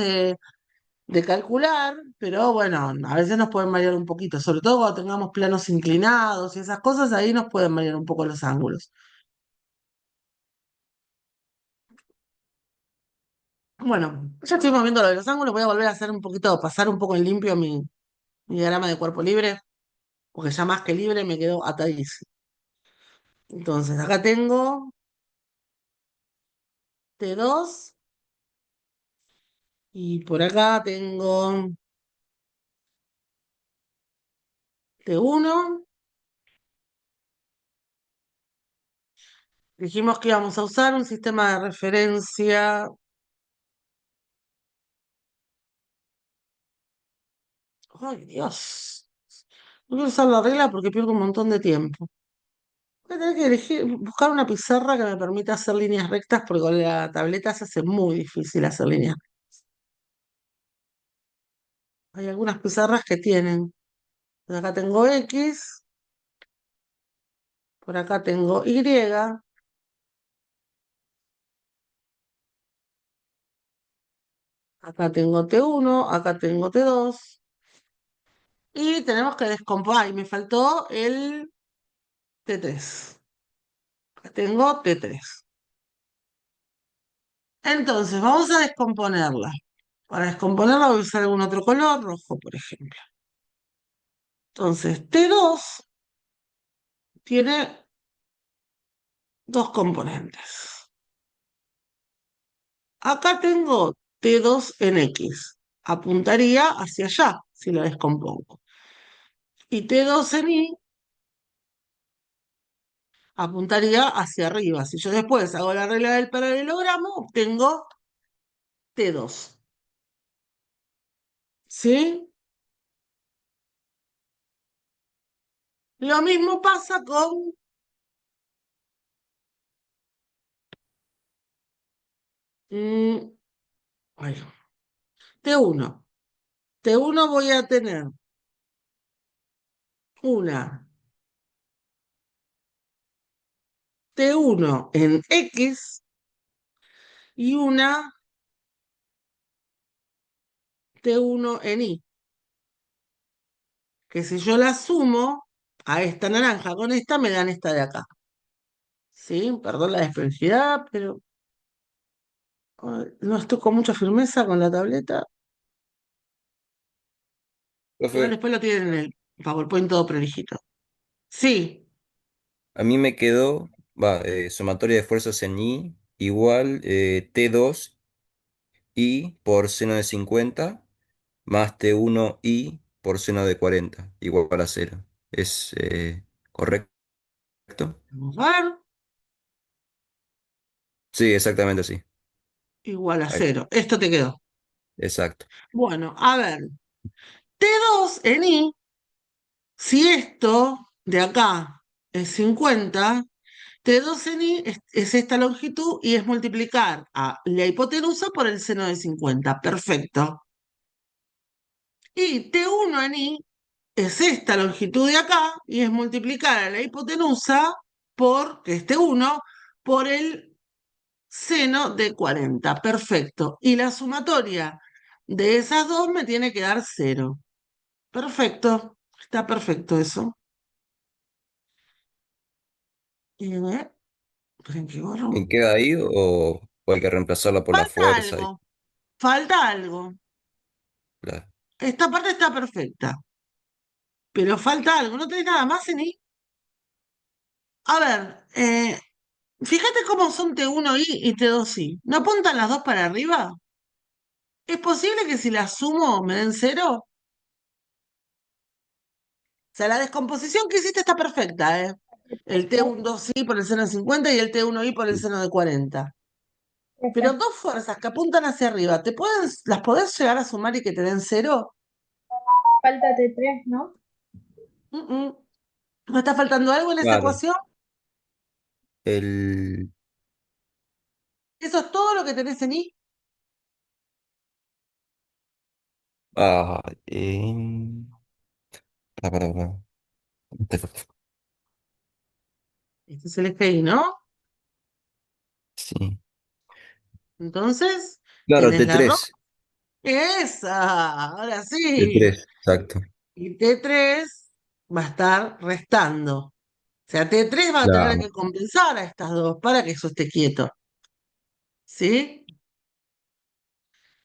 de calcular, pero bueno, a veces nos pueden variar un poquito, sobre todo cuando tengamos planos inclinados y esas cosas, ahí nos pueden variar un poco los ángulos. Bueno, ya estuvimos viendo lo de los ángulos, voy a volver a hacer un poquito, pasar un poco en limpio mi diagrama de cuerpo libre, porque ya más que libre me quedó atadísimo. Entonces, acá tengo T2 y por acá tengo T1. Dijimos que íbamos a usar un sistema de referencia. Ay, Dios. No quiero usar la regla porque pierdo un montón de tiempo. Voy a tener que buscar una pizarra que me permita hacer líneas rectas porque con la tableta se hace muy difícil hacer líneas. Hay algunas pizarras que tienen. Por acá tengo X, por acá tengo Y, Acá tengo T1, acá tengo T2. Y tenemos que descomponer. Ay, me faltó el T3. Acá tengo T3. Entonces, vamos a descomponerla. Para descomponerla voy a usar algún otro color, rojo, por ejemplo. Entonces, T2 tiene dos componentes. Acá tengo T2 en X. Apuntaría hacia allá si la descompongo. Y T2 en Y apuntaría hacia arriba. Si yo después hago la regla del paralelogramo, obtengo T2. ¿Sí? Lo mismo pasa con mm, ay, T1. T1 voy a tener una T1 en X y una T1 en Y, que si yo la sumo a esta naranja con esta, me dan esta de acá. ¿Sí? Perdón la desprolijidad, pero no estoy con mucha firmeza con la tableta. Igual Profe, después lo tienen en el PowerPoint todo prolijito. Sí, a mí me quedó, sumatoria de fuerzas en I igual T2 I por seno de 50 más T1 I por seno de 40 igual a cero. ¿Es correcto? vamos a ver, Sí, exactamente así. igual a Ahí, cero. Esto te quedó. exacto. Bueno, a ver, T2 en I, si esto de acá es 50, T2 en I es esta longitud y es multiplicar a la hipotenusa por el seno de 50. Perfecto. Y T1 en I es esta longitud de acá y es multiplicar a la hipotenusa por, que es T1, por el seno de 40. Perfecto. Y la sumatoria de esas dos me tiene que dar cero. Perfecto. Está perfecto eso. Y esperen que borro. ¿Y queda ahí o hay que reemplazarla por la Falta fuerza? algo. Falta algo. La- Esta parte está perfecta. Pero falta algo. ¿No tenés nada más en I? A ver, fíjate cómo son T1I y T2I. ¿No apuntan las dos para arriba? ¿Es posible que si las sumo me den cero? O sea, la descomposición que hiciste está perfecta, ¿eh? El T1-2I por el seno de 50 y el T1I por el seno de 40. Pero F. dos fuerzas que apuntan hacia arriba, ¿las podés llegar a sumar y que te den cero? Falta T3, ¿no? Mm, mm. ¿No está faltando algo en esa Claro. ecuación? El, ¿Eso es todo lo que tenés en I? ah, em, para. Este es el eje I, ¿no? Sí. Entonces, Claro, tenés t la tres esa, ahora t sí. tres exacto. Y T3 va a estar restando. O sea, T3 va a tener Claro. que compensar a estas dos para que eso esté quieto. ¿Sí?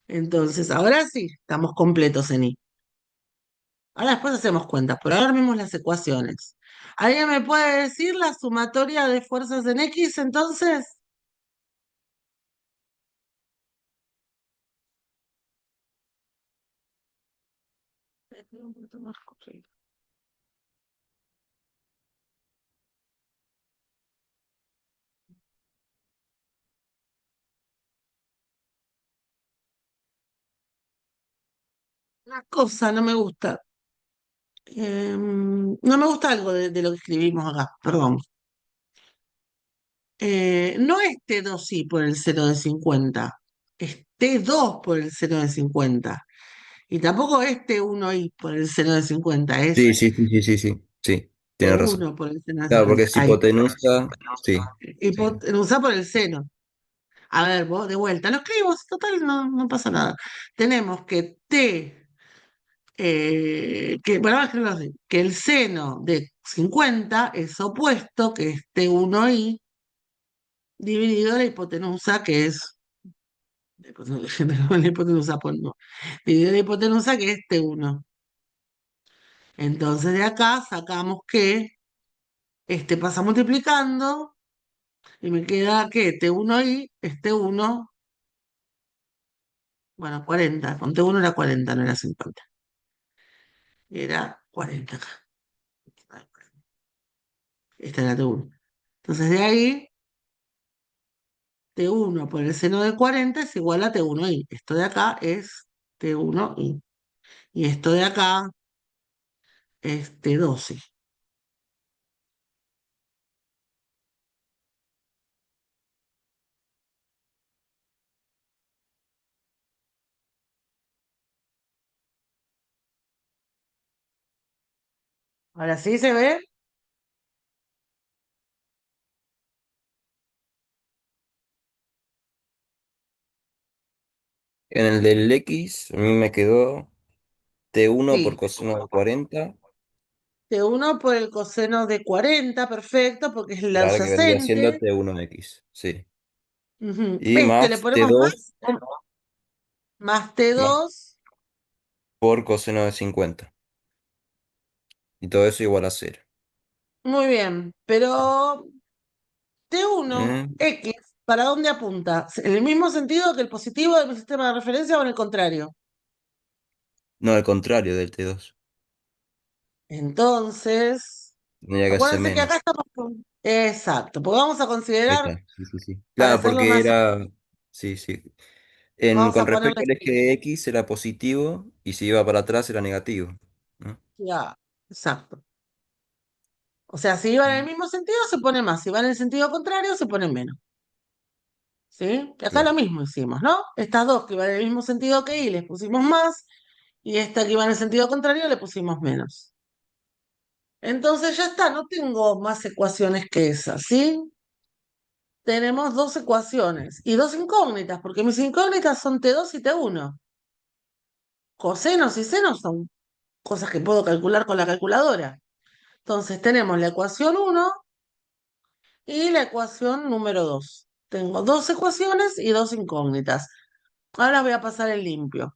Entonces, ahora sí, estamos completos en I. Ahora después hacemos cuentas, pero ahora vemos las ecuaciones. ¿Alguien me puede decir la sumatoria de fuerzas en X entonces? Espera un poquito más corrido. Una cosa, no me gusta. No me gusta algo de lo que escribimos acá, perdón. No es T2I por el cero de 50, es T2 por el cero de 50. Y tampoco es T1I por el cero de 50, es Sí, sí, sí, sí, sí, sí. Sí, tienes razón. T1 por el seno de Claro, porque 50. es Ahí. hipotenusa. Sí, sí. Hipotenusa por el seno. A ver, vos de vuelta, lo escribo, total, no pasa nada. Tenemos que bueno, vamos a escribirlo así, que el seno de 50 es opuesto, que es T1i, dividido la hipotenusa, que es, la hipotenusa, pues no, dividido la hipotenusa, que es T1. Entonces de acá sacamos que este pasa multiplicando y me queda que T1i es T1, bueno, 40, con T1 era 40, no era 50, era 40 acá. Esta era T1. Entonces de ahí, T1 por el seno de 40 es igual a T1i. Esto de acá es T1i. Y esto de acá es T12. Ahora sí se ve. En el del X, a mí me quedó T1 por Sí. coseno de 40, T1 por el coseno de 40, perfecto, porque es el claro que vendría siendo adyacente. T1X, sí. Ujú. Y Este le más ponemos T2 más más T2. por coseno de 50. Y todo eso igual a cero. Muy bien, pero T1, Mm, X, ¿para dónde apunta? ¿En el mismo sentido que el positivo de mi sistema de referencia o en el contrario? no, al contrario del T2. Entonces, Tendría que ser acuérdense que acá menos. estamos con... Exacto, pues vamos a Ahí considerar, está, sí, sí, sí. para Claro, hacerlo porque más, era. Sí, sí. vamos Con a ponerle respecto al eje X era positivo y si iba para atrás era negativo, ¿no? ya, exacto. O sea, si iba en el Mm. mismo sentido, se pone más. Si va en el sentido contrario, se pone menos. ¿Sí? Y acá lo Claro. mismo hicimos, ¿no? Estas dos que iban en el mismo sentido que Y les pusimos más, y esta que iba en el sentido contrario le pusimos menos. Entonces ya está, no tengo más ecuaciones que esas, ¿sí? Tenemos dos ecuaciones y dos incógnitas, porque mis incógnitas son T2 y T1. Cosenos y senos son cosas que puedo calcular con la calculadora. Entonces tenemos la ecuación uno y la ecuación número 2. Tengo dos ecuaciones y dos incógnitas. Ahora voy a pasar el limpio.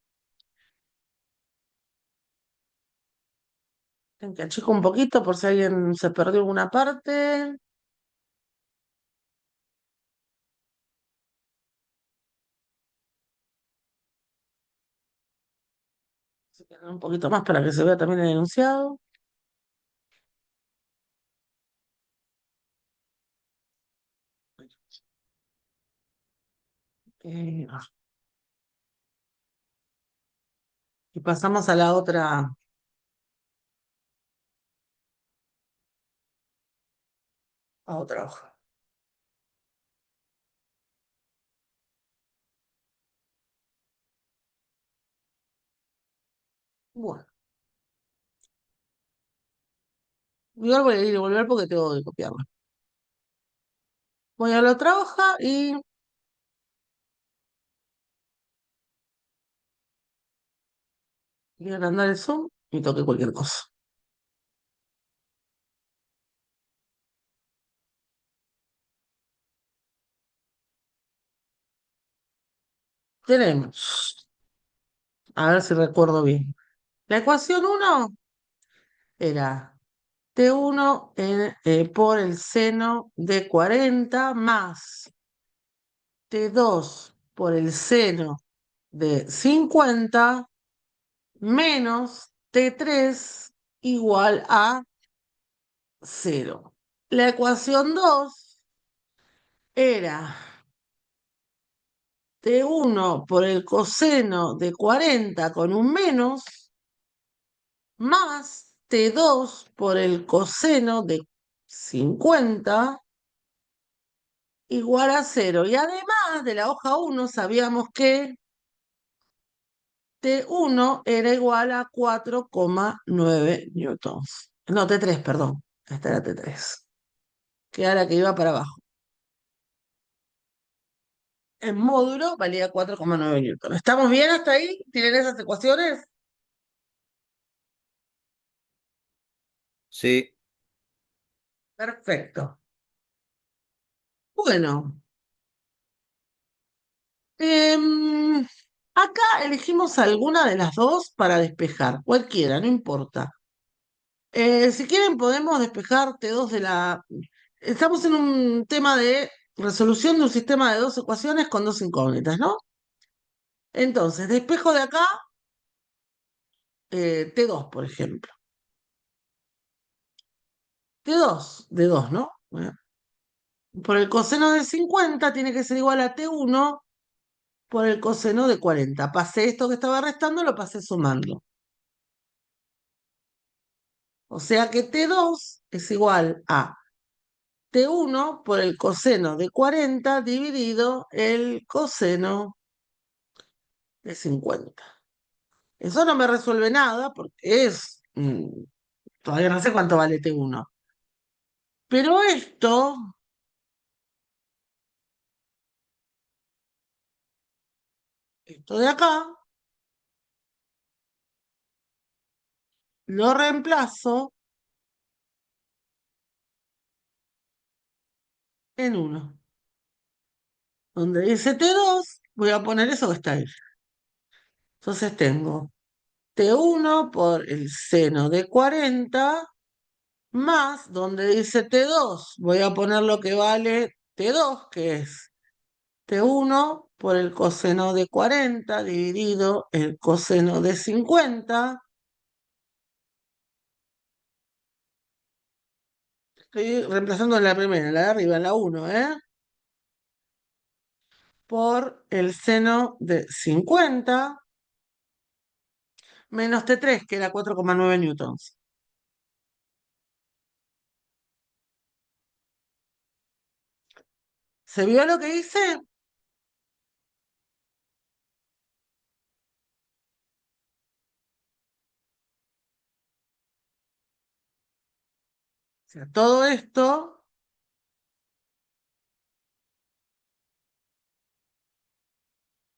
Que achico un poquito por si alguien se perdió alguna parte. Así que un poquito más para que se vea también el enunciado. Eh, y pasamos a otra hoja. Bueno, yo voy a ir y volver porque tengo que copiarlo. Voy a la otra hoja y voy a agrandar el zoom y toque cualquier cosa. Tenemos, a ver si recuerdo bien. La ecuación uno era T1 por el seno de 40 más T2 por el seno de 50 menos T3 igual a cero. La ecuación 2 era T1 por el coseno de 40 con un menos más T2 por el coseno de 50 igual a cero. Y además de la hoja uno sabíamos que T1 era igual a 4,9 newtons. No, T3, perdón. Esta era T3, que era la que iba para abajo. en módulo valía 4,9 newton. ¿Estamos bien hasta ahí? ¿Tienen esas ecuaciones? Sí, Perfecto. Bueno, em, acá elegimos alguna de las dos para despejar, cualquiera, no importa. Si quieren podemos despejar T2 de la... Estamos en un tema de resolución de un sistema de dos ecuaciones con dos incógnitas, ¿no? Entonces, despejo de acá T2, por ejemplo. T2 de 2, ¿no? Bueno, por el coseno de 50 tiene que ser igual a T1 por el coseno de 40. Pasé esto que estaba restando, lo pasé sumando. O sea que T2 es igual a T1 por el coseno de 40 dividido el coseno de 50. Eso no me resuelve nada porque todavía no sé cuánto vale T1. Pero esto de acá, lo reemplazo en 1. Donde dice T2, voy a poner eso que está ahí. Entonces tengo T1 por el seno de 40 más, donde dice T2, voy a poner lo que vale T2, que es T1 por el coseno de 40 dividido el coseno de 50. Estoy reemplazando en la primera, en la de arriba, en la 1, ¿eh? Por el seno de 50 menos T3, que era 4,9 newtons. ¿Se vio lo que hice? O sea, todo esto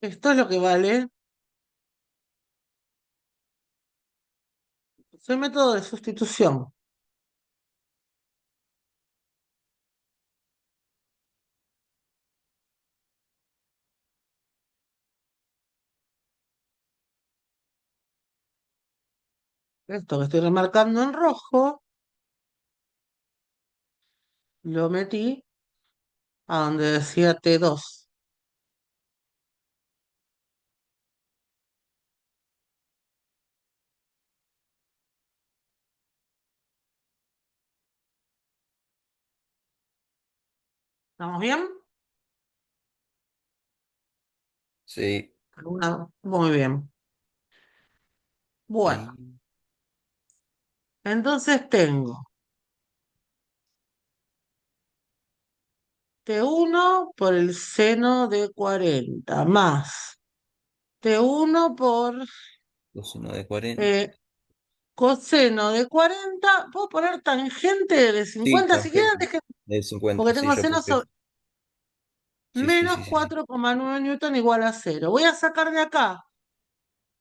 es lo que vale. Es el método de sustitución. Esto que estoy remarcando en rojo, lo metí a donde decía T2. ¿Estamos bien? sí. Muy bien. Bueno, Y entonces tengo T1 por el seno de 40 más T1 por coseno de 40. eh, coseno de 40. ¿Puedo poner tangente de Sí, 50 si quieren? tangente de 50. Porque Sí, tengo yo seno puse. sobre Sí, sí, menos sí, sí, sí. 4,9 newton igual a 0. Voy a sacar de acá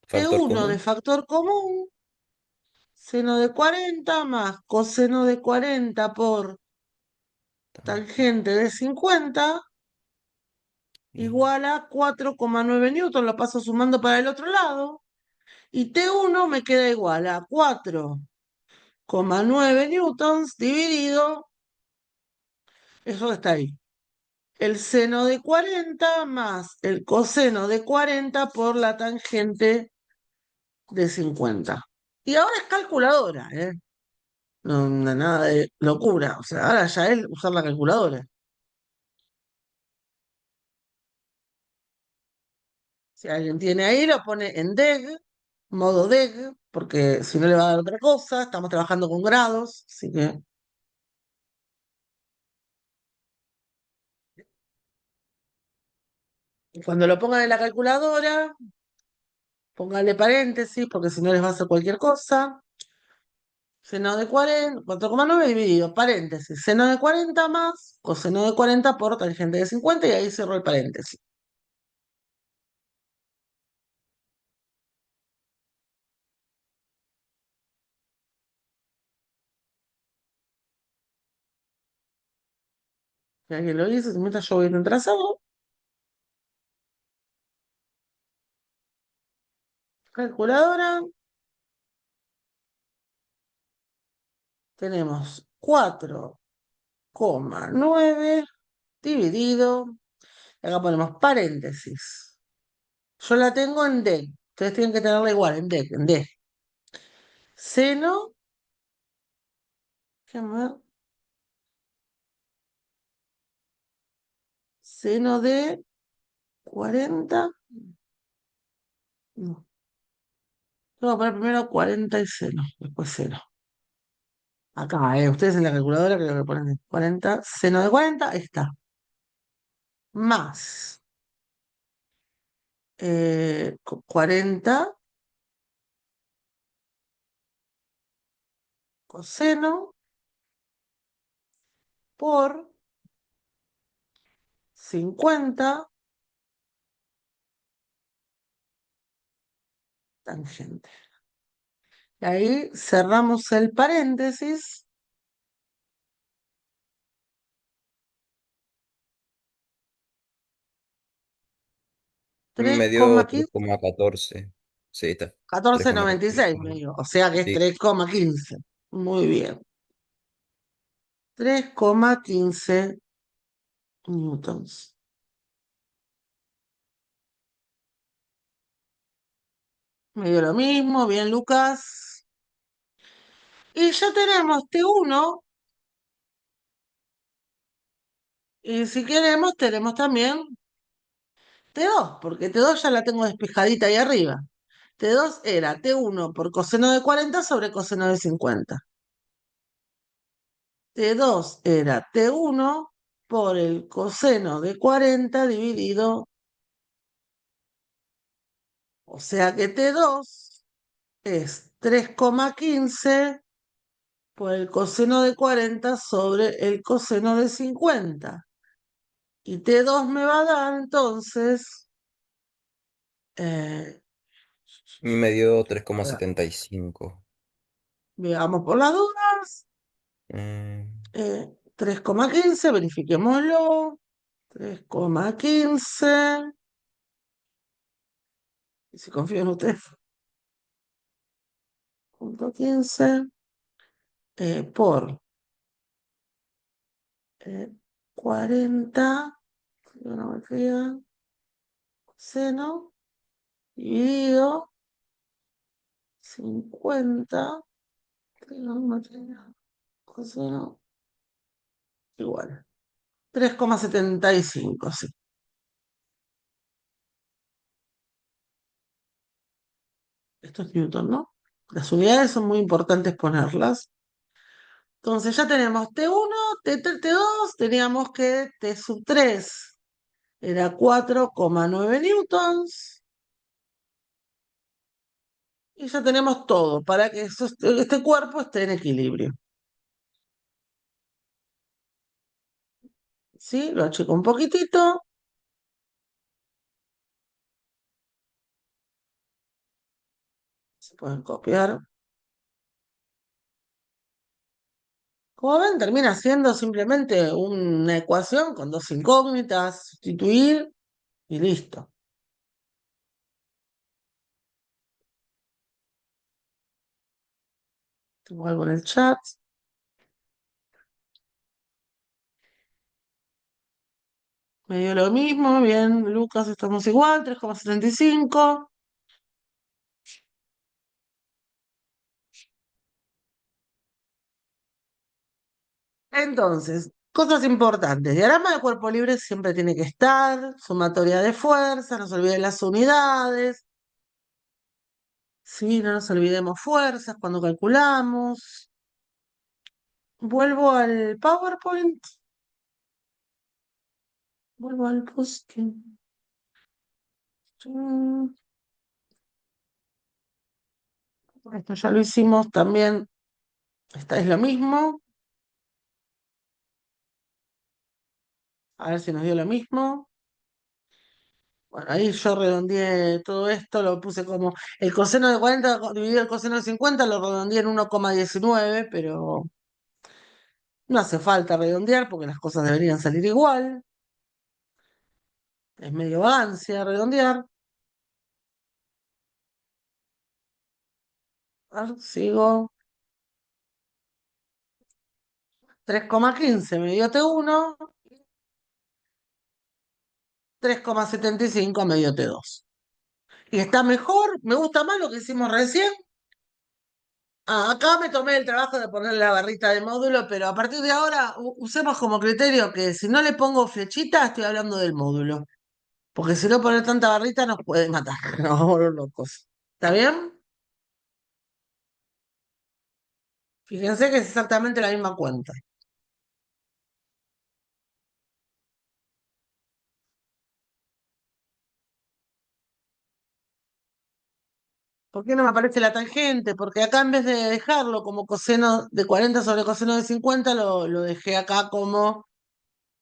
Factor T1 de común. factor común, seno de 40 más coseno de 40 por tangente de 50 Y igual a 4,9 newton. Lo paso sumando para el otro lado. Y T1 me queda igual a 4,9 newtons dividido, eso está ahí, el seno de 40 más el coseno de 40 por la tangente de 50. Y ahora es calculadora, ¿eh? No, nada de locura. O sea, ahora ya es usar la calculadora. Si alguien tiene ahí, lo pone en DEG, modo DEG, porque si no le va a dar otra cosa. Estamos trabajando con grados, así que cuando lo pongan en la calculadora, póngale paréntesis, porque si no les va a hacer cualquier cosa. Seno de 40, 4,9 dividido, paréntesis. Seno de 40 más coseno de 40 por tangente de 50 y ahí cerró el paréntesis. Si alguien lo hizo, mientras yo voy a intentar hacerlo. Calculadora, tenemos 4,9 dividido, acá ponemos paréntesis. Yo la tengo en D, ustedes tienen que tenerla igual, en D, en D. Seno, déjame ver, seno de 40, no, tengo que poner primero 40 y seno, después seno. Acá, ustedes en la calculadora creo que ponen 40, seno de 40, ahí está. Más 40 coseno por 50 tangente. Y ahí cerramos el paréntesis. A mí me dio 3,14. Sí, está. 3,1496 me 3,14. dio, o sea que es Sí, 3,15. Muy bien. 3,15 newtons. Me dio lo mismo, bien, Lucas. Y ya tenemos T1, y si queremos, tenemos también T2, porque T2 ya la tengo despejadita ahí arriba. T2 era T1 por coseno de 40 sobre coseno de 50. T2 era T1 por el coseno de 40 dividido, o sea que T2 es 3,15 por el coseno de 40 sobre el coseno de 50. Y T2 me va a dar entonces, eh, a mí me dio a ver, 3,75. veamos por las dudas, Mm, 3,15, verifiquémoslo, 3,15, y si confío en ustedes, 0,15 por 40, trigonometría, seno, dividido 50, trigonometría, coseno, igual. 3,75, sí. Esto es Newton, ¿no? Las unidades son muy importantes ponerlas. Entonces ya tenemos T1, T3, T2, teníamos que T sub 3 era 4,9 newtons. Y ya tenemos todo para que este cuerpo esté en equilibrio. ¿Sí? Lo achico un poquitito. Se pueden copiar. Como ven, termina siendo simplemente una ecuación con dos incógnitas, sustituir y listo. Tengo algo en el chat. Me dio lo mismo. Bien, Lucas, estamos igual, 3,75. Entonces, cosas importantes. Diagrama de cuerpo libre siempre tiene que estar. Sumatoria de fuerzas, no se olviden las unidades. Sí, no nos olvidemos fuerzas cuando calculamos. Vuelvo al PowerPoint. Vuelvo al post. Esto ya lo hicimos también. Esta es lo mismo. A ver si nos dio lo mismo. Bueno, ahí yo redondeé todo esto, lo puse como el coseno de 40 dividido el coseno de 50, lo redondeé en 1,19, pero No hace falta redondear porque las cosas deberían salir igual. Es medio vagancia redondear. A ver, sigo. 3,15 me dio T1, 3,75 me dio T2. Y está mejor, me gusta más lo que hicimos recién. Ah, acá me tomé el trabajo de poner la barrita de módulo, pero a partir de ahora usemos como criterio que si no le pongo flechita, estoy hablando del módulo. Porque si no poner tanta barrita nos puede matar, nos vamos a volver locos. ¿Está bien? Fíjense que es exactamente la misma cuenta. ¿Por qué no me aparece la tangente? Porque acá en vez de dejarlo como coseno de 40 sobre coseno de 50, lo dejé acá como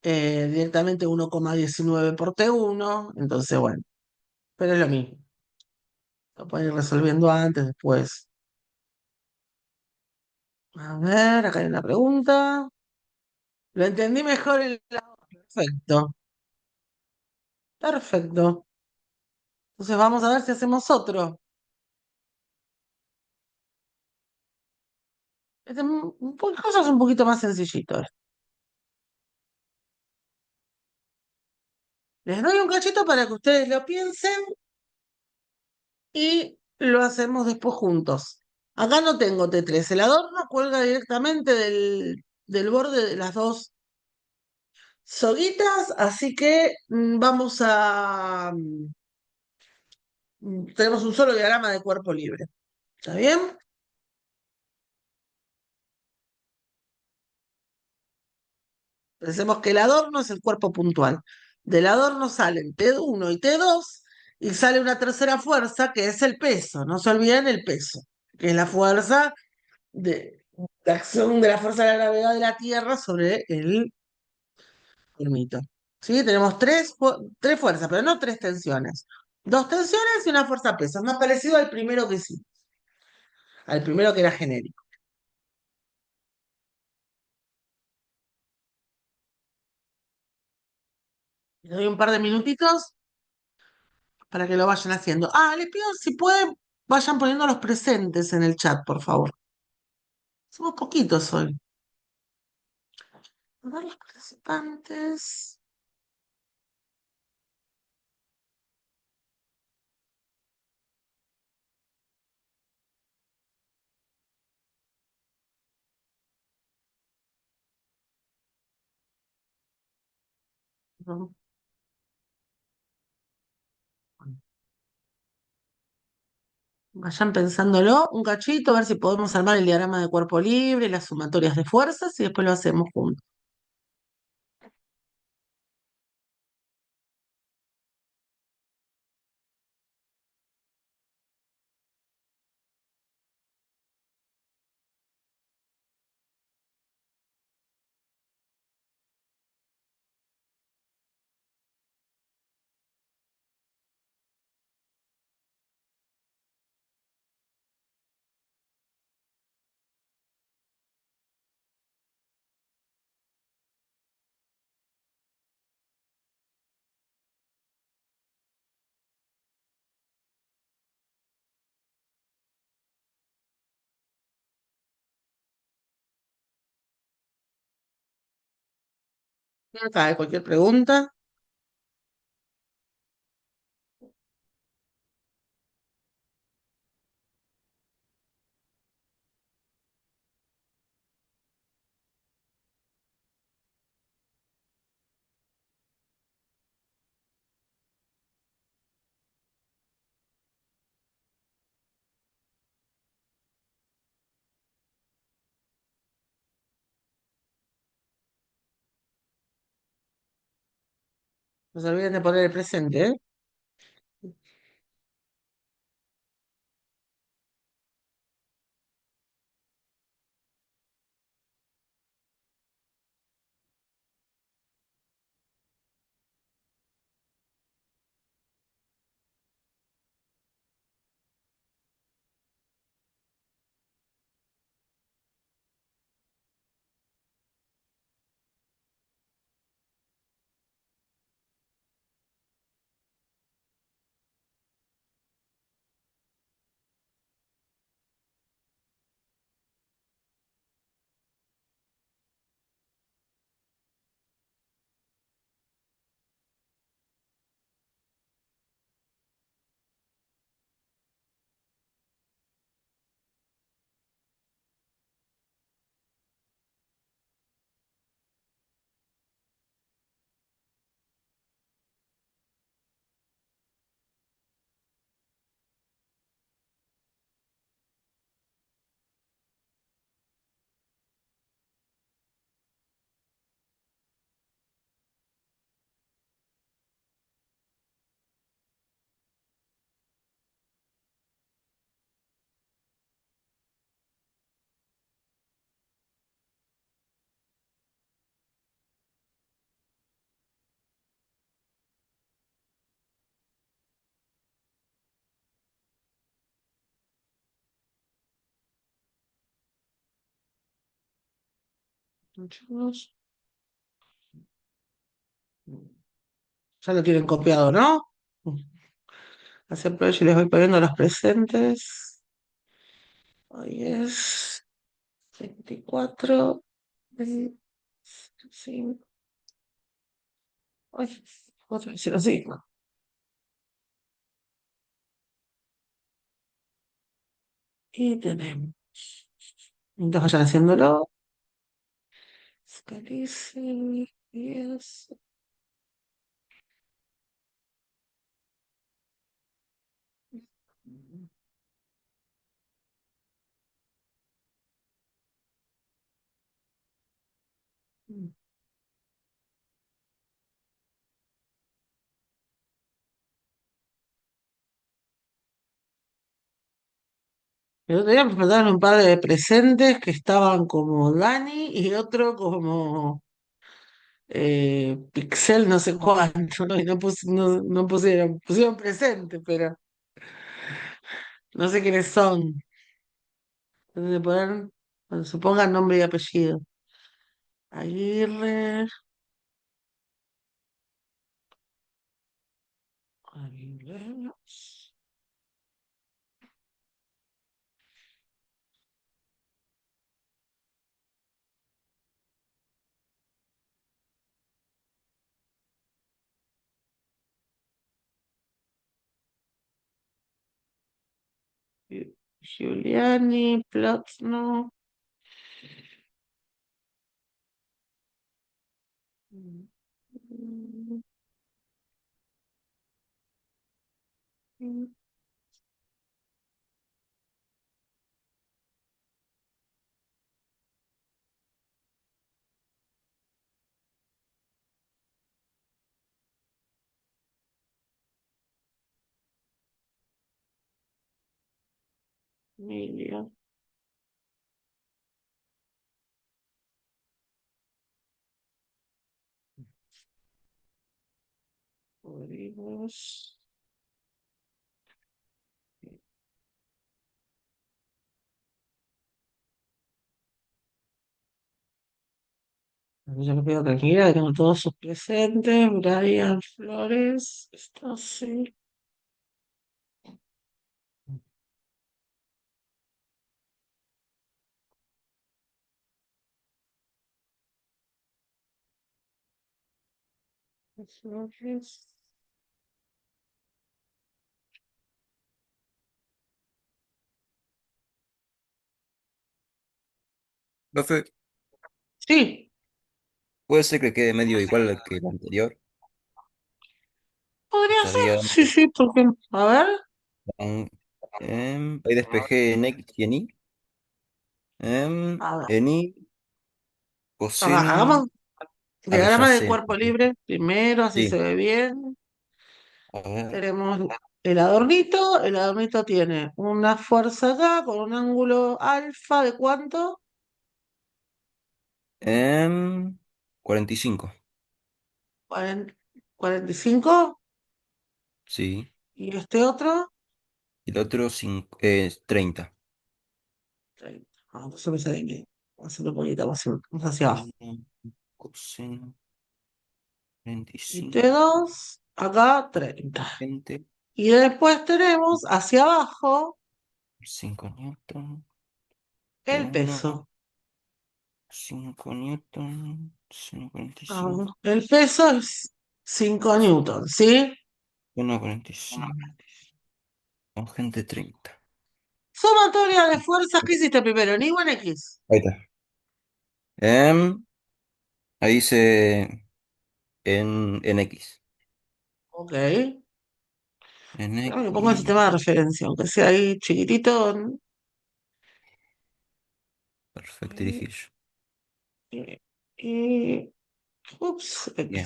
directamente 1,19 por T1. Entonces, bueno, pero es lo mismo. Lo pueden ir resolviendo antes, después. A ver, acá hay una pregunta. Lo entendí mejor en la... Perfecto, perfecto. Entonces vamos a ver si hacemos otro. Cosas un poquito más sencillitos. Les doy un cachito para que ustedes lo piensen y lo hacemos después juntos. Acá no tengo T3. El adorno cuelga directamente del borde de las dos soguitas, así que vamos a... tenemos un solo diagrama de cuerpo libre. ¿Está bien? Pensemos que el adorno es el cuerpo puntual. Del adorno salen T1 y T2 y sale una tercera fuerza que es el peso. No se olviden el peso, que es la fuerza de acción de la fuerza de la gravedad de la Tierra sobre el hormito. ¿Sí? Tenemos tres fuerzas, pero no tres tensiones. Dos tensiones y una fuerza peso. Es más parecido al primero que sí, al primero que era genérico. Les doy un par de minutitos para que lo vayan haciendo. Ah, les pido si pueden, vayan poniendo los presentes en el chat, por favor. Somos poquitos hoy. A ver, los participantes. Vayan pensándolo un cachito, a ver si podemos armar el diagrama de cuerpo libre, las sumatorias de fuerzas y después lo hacemos juntos. Acá hay cualquier pregunta. No se olviden de poner el presente, ¿eh? Chicos, ya lo tienen copiado, ¿no? Hacer prueba y les voy poniendo los presentes. Hoy es 24, 25, ay, 405. Y tenemos. Mientras vayan haciéndolo. Scalise, 10. El otro día me mandaron un par de presentes que estaban como Dani y otro como Pixel, no sé cuánto, ¿no? Y no pusieron presente, pero no sé quiénes son. Entonces poner, cuando se pongan nombre y apellido. Aguirre, Aguirre, Giuliani, Plotno. Emilio, Rodríguez. Yo me pido tranquila, tengo todos sus presentes. Brian Flores, esto sí. Flores. Profe, Sí, puede ser que quede medio igual que el anterior. podría ser. Estaría. Sí, sí, porque. A ver. Ahí despejé en X y en Y. A ver. En Y, coseno, Hagamos ya diagrama de sé. cuerpo libre primero, así se Sí, ve bien. a ver. Tenemos el adornito. El adornito tiene una fuerza acá con un ángulo alfa de cuánto? 45. 45. Sí. Y este otro, Y el otro 30. 30. Ah, entonces me sale bien. Vamos a hacerlo un poquito más hacia abajo. Coseno Y 25. T2, acá 30. Gente. Y después tenemos hacia abajo 5 newton. el T1. peso. 5 newton. Ah, 0,45. el peso es 5 newtons, ¿sí? 1,45. Gente 30. Sumatoria de fuerzas, ¿qué hiciste primero? ¿En Y o en X? Ahí está. Ahí dice en X. Ok. En Ahora me pongo el X. sistema de referencia, aunque sea ahí chiquitito. ¿No? Perfecto, Y, dije yo. y- ups, X. Bien.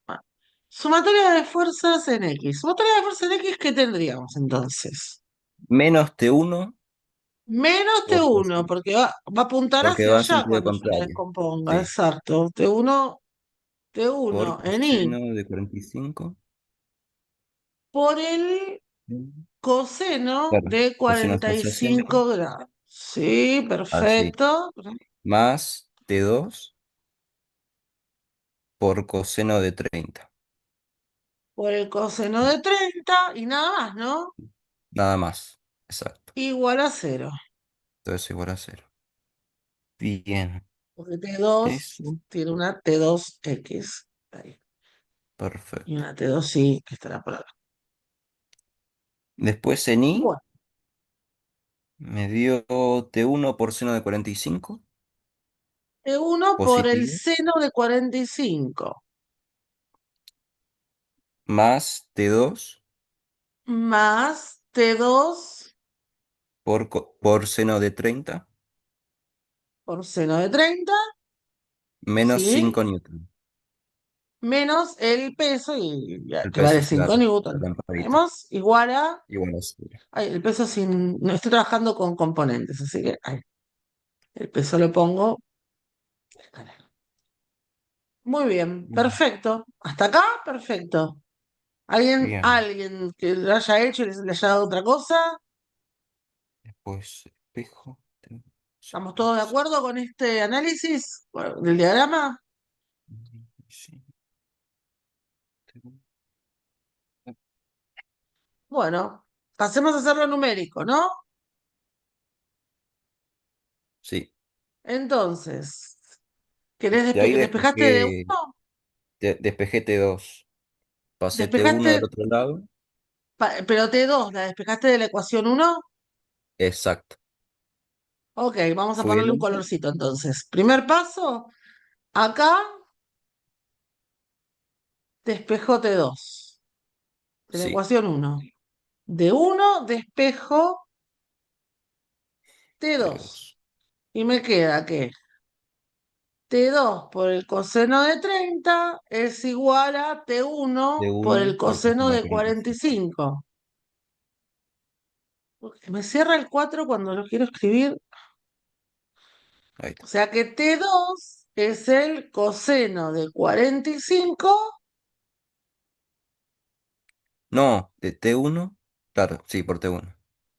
Ah, sumatoria de fuerzas en X. Sumatoria de fuerzas en X, ¿qué tendríamos entonces? Menos T1 Menos por T1, coseno, porque va a apuntar porque hacia va en allá sentido cuando yo la contrario. descomponga. Sí. Exacto. T1, Por T1 en Y. coseno de 45. Por el coseno Claro. de Coseno 45 adyacente. grados. Sí, Así. perfecto. Más T2 por coseno de 30. por el coseno de 30 y nada más, ¿no? Nada más. Exacto. Igual a 0. Todo eso igual a 0. Bien. Porque T2 Eso. tiene una T2X ahí, y Perfecto. una T2Y que estará por acá. Después en Y Bueno, me dio T1 por seno de 45. T1 por el Positivo. seno de 45 Más T2 más T2 por seno de 30. por seno de 30, Menos ¿sí? 5 newton. Menos el peso, El que vale peso, 5 claro. La newton. lamparita. Tenemos igual a... Igual a 0. Ay, el peso sin... No estoy trabajando con componentes, así que ay, el peso lo pongo. Muy bien, perfecto. Hasta acá, perfecto. ¿Alguien, Bien. alguien que lo haya hecho y le haya dado otra cosa? Después espejo. ¿Estamos todos de acuerdo con este análisis del diagrama? Sí. Bueno, pasemos a hacerlo numérico, ¿no? Sí. Entonces, De ahí despejaste de uno? despejé T2. Pasé T1 ¿Despejaste, del otro lado. pero T2, la despejaste de la ecuación uno? Exacto. Ok, vamos a Fui el ponerle un otro. colorcito entonces. Primer paso, acá despejo T2 de la Sí. ecuación uno. De uno despejo T2. T2. Y me queda que T2 por el coseno de 30 es igual a T1 por el T1 por coseno coseno de de 45. 45. Porque me cierra el 4 cuando lo quiero escribir. Ahí O está. sea que T2 es el coseno de 45 No, de T1. Claro, sí, por T1.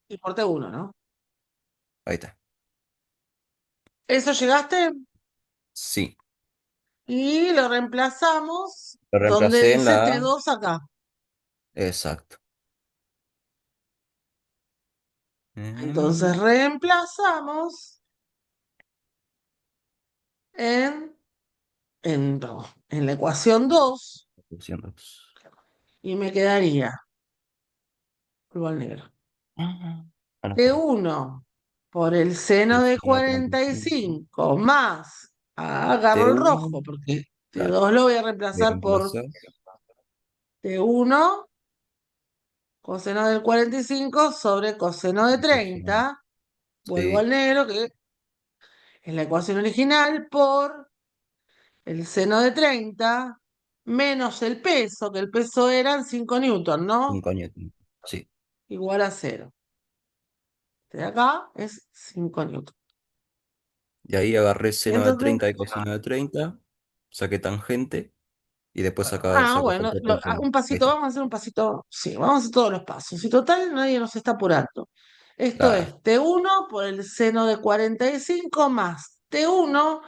y por T1, ¿no? Ahí está. ¿Eso llegaste? Sí. Y lo reemplazamos Lo donde reemplacé en dice la A. T2 acá. Exacto. Entonces Mm, reemplazamos en, no, en la ecuación 2 opción 2. y me quedaría igual negro. Ah, no, perdón. T1 por el seno de Coseno de 45. 45 más, agarro el T1. rojo porque Claro. T2 lo voy a Voy a reemplazar por reemplazar. T1 coseno del 45 sobre coseno de Coseno. 30. Vuelvo Sí. al negro que es la ecuación original por el seno de 30 menos el peso, que el peso eran 5 newton, ¿no? 5 newton. Sí. Igual a 0. De acá es 5 newton. Y ahí agarré seno de Entonces, 30 y coseno de 30. Saqué tangente. Y después acá saco bueno, factor coseno. un Ahí pasito, está. vamos a hacer un pasito, sí, vamos a hacer todos los pasos. Y total, nadie nos está apurando. Esto Claro. es T1 por el seno de 45 más T1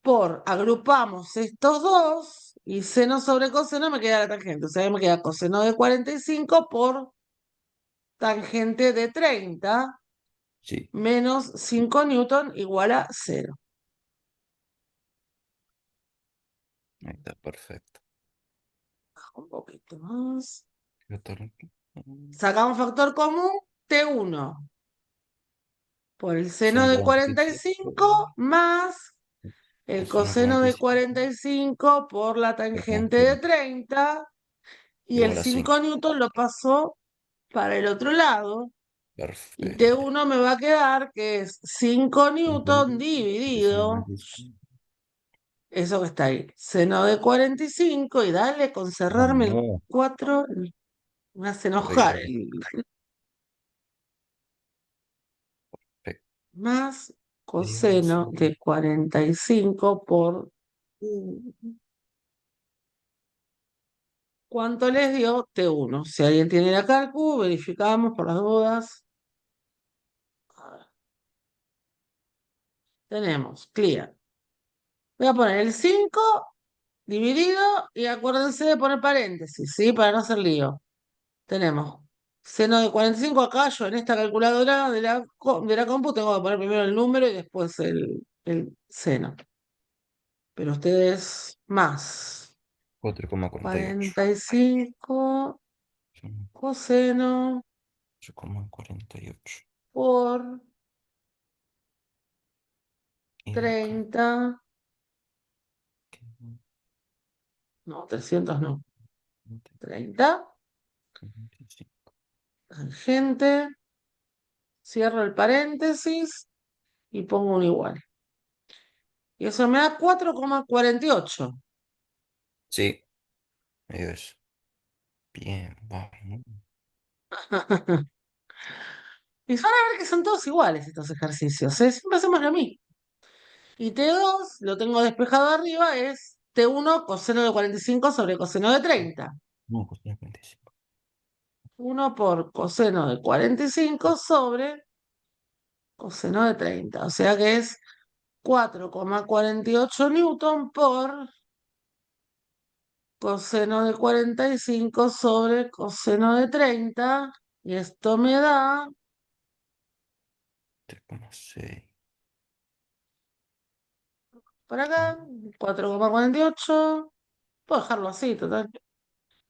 por, agrupamos estos dos, y seno sobre coseno me queda la tangente. O sea, me queda coseno de 45 por tangente de 30 Sí. menos 5 newton igual a 0. Ahí está, perfecto. Un poquito más. Factor- Sacamos factor común, T1 por el seno Coseno de 45. 45 más el Coseno coseno de 45. 45 por la Por tangente de tangente. 30 y el Igual a 5. 5 newton lo paso para el otro lado y Perfecto. T1 me va a quedar que es 5 newton 50. Coseno dividido 45. eso que está ahí, seno de 45 y dale con cerrarme el Vamos. 4 me hace enojar Perfecto. más Dios, coseno de 45 por ¿cuánto les dio T1? Si alguien tiene la calcu, verificamos por las dudas. A ver, tenemos, clear. Voy a poner el 5 dividido y acuérdense de poner paréntesis, ¿sí? Para no hacer lío. Tenemos seno de 45 acá, yo en esta calculadora de la compu tengo que poner primero el número y después el seno. Pero ustedes más. 4,48. 45 coseno 8,48. por Y acá. 30. No, 300 no. 30. Tangente. Cierro el paréntesis y pongo un igual. Y eso me da 4,48. Sí, medio eso. Bien, vamos. Y van a ver que son todos iguales estos ejercicios, ¿eh? Siempre hacemos lo mismo. Y T2, lo tengo despejado arriba, es T1 coseno de 45 sobre coseno de 30. No, cosina 45. 1 por coseno de 45 sobre coseno de 30. O sea que es 4,48 newton por coseno de 45 sobre coseno de 30. Y esto me da 3,6. por acá 4,48. Puedo dejarlo así, total.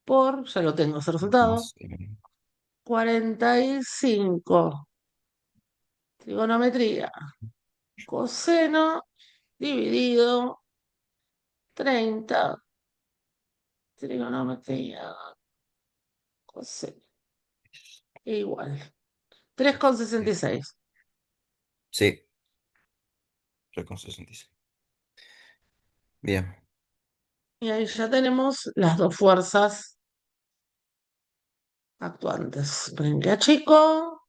Ya lo tengo ese resultado. 3,6. 45. Trigonometría. Coseno dividido 30. Trigonometría. Coseno. Igual. 3,66. Sí, 3,66. Bien. Y ahí ya tenemos las dos fuerzas actuantes. Brinqué chico.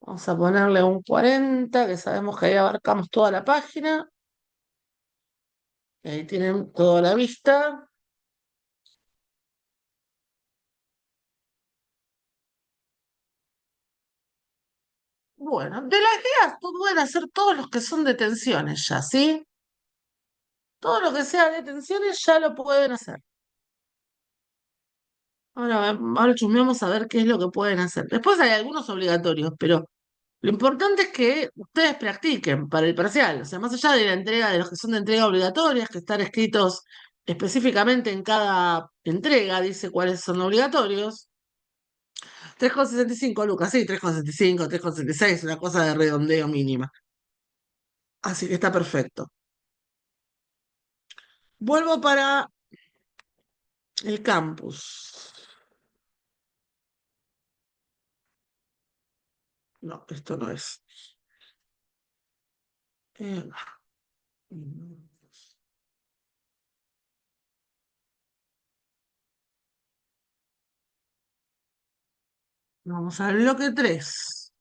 Vamos a ponerle un 40, que sabemos que ahí abarcamos toda la página. Y ahí tienen toda la vista. Bueno, de las guías pueden hacer todos los que son de tensiones ya, ¿sí? Todo lo que sea de tensiones ya lo pueden hacer. Ahora chusmeamos a ver qué es lo que pueden hacer. Después hay algunos obligatorios, pero lo importante es que ustedes practiquen para el parcial. O sea, más allá de la entrega, de los que son de entrega obligatorias, que están escritos específicamente en cada entrega, dice cuáles son obligatorios. 3,65 Lucas, sí, 3,65, 3,66, una cosa de redondeo mínima. Así que está perfecto. Vuelvo para el campus. No, esto no es. Eh, Vamos al bloque 3.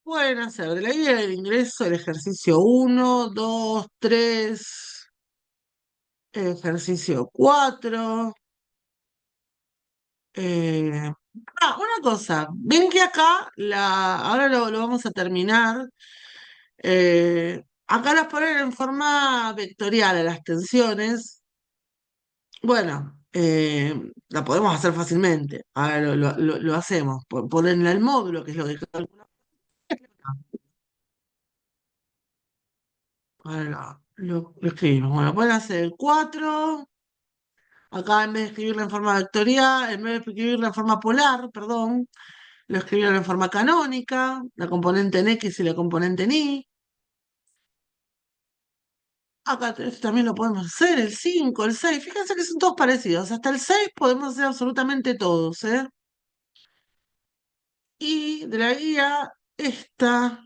Pueden hacer de la guía del ingreso el ejercicio 1, 2, 3, ejercicio 4. eh, una cosa, ven que acá, ahora lo vamos a terminar. Acá las ponen en forma vectorial a las tensiones. Bueno, la podemos hacer fácilmente. Ahora lo hacemos. Ponerle el módulo, que es lo que calculamos. Ahora lo escribimos. Bueno, pueden hacer el 4. Acá en vez de escribirlo en forma vectorial, en vez de escribirlo en forma polar, perdón, lo escribieron en forma canónica, la componente en X y la componente en Y. Acá también lo podemos hacer, el 5, el 6. Fíjense que son todos parecidos. Hasta el 6 podemos hacer absolutamente todos, ¿eh? Y de la guía, esta.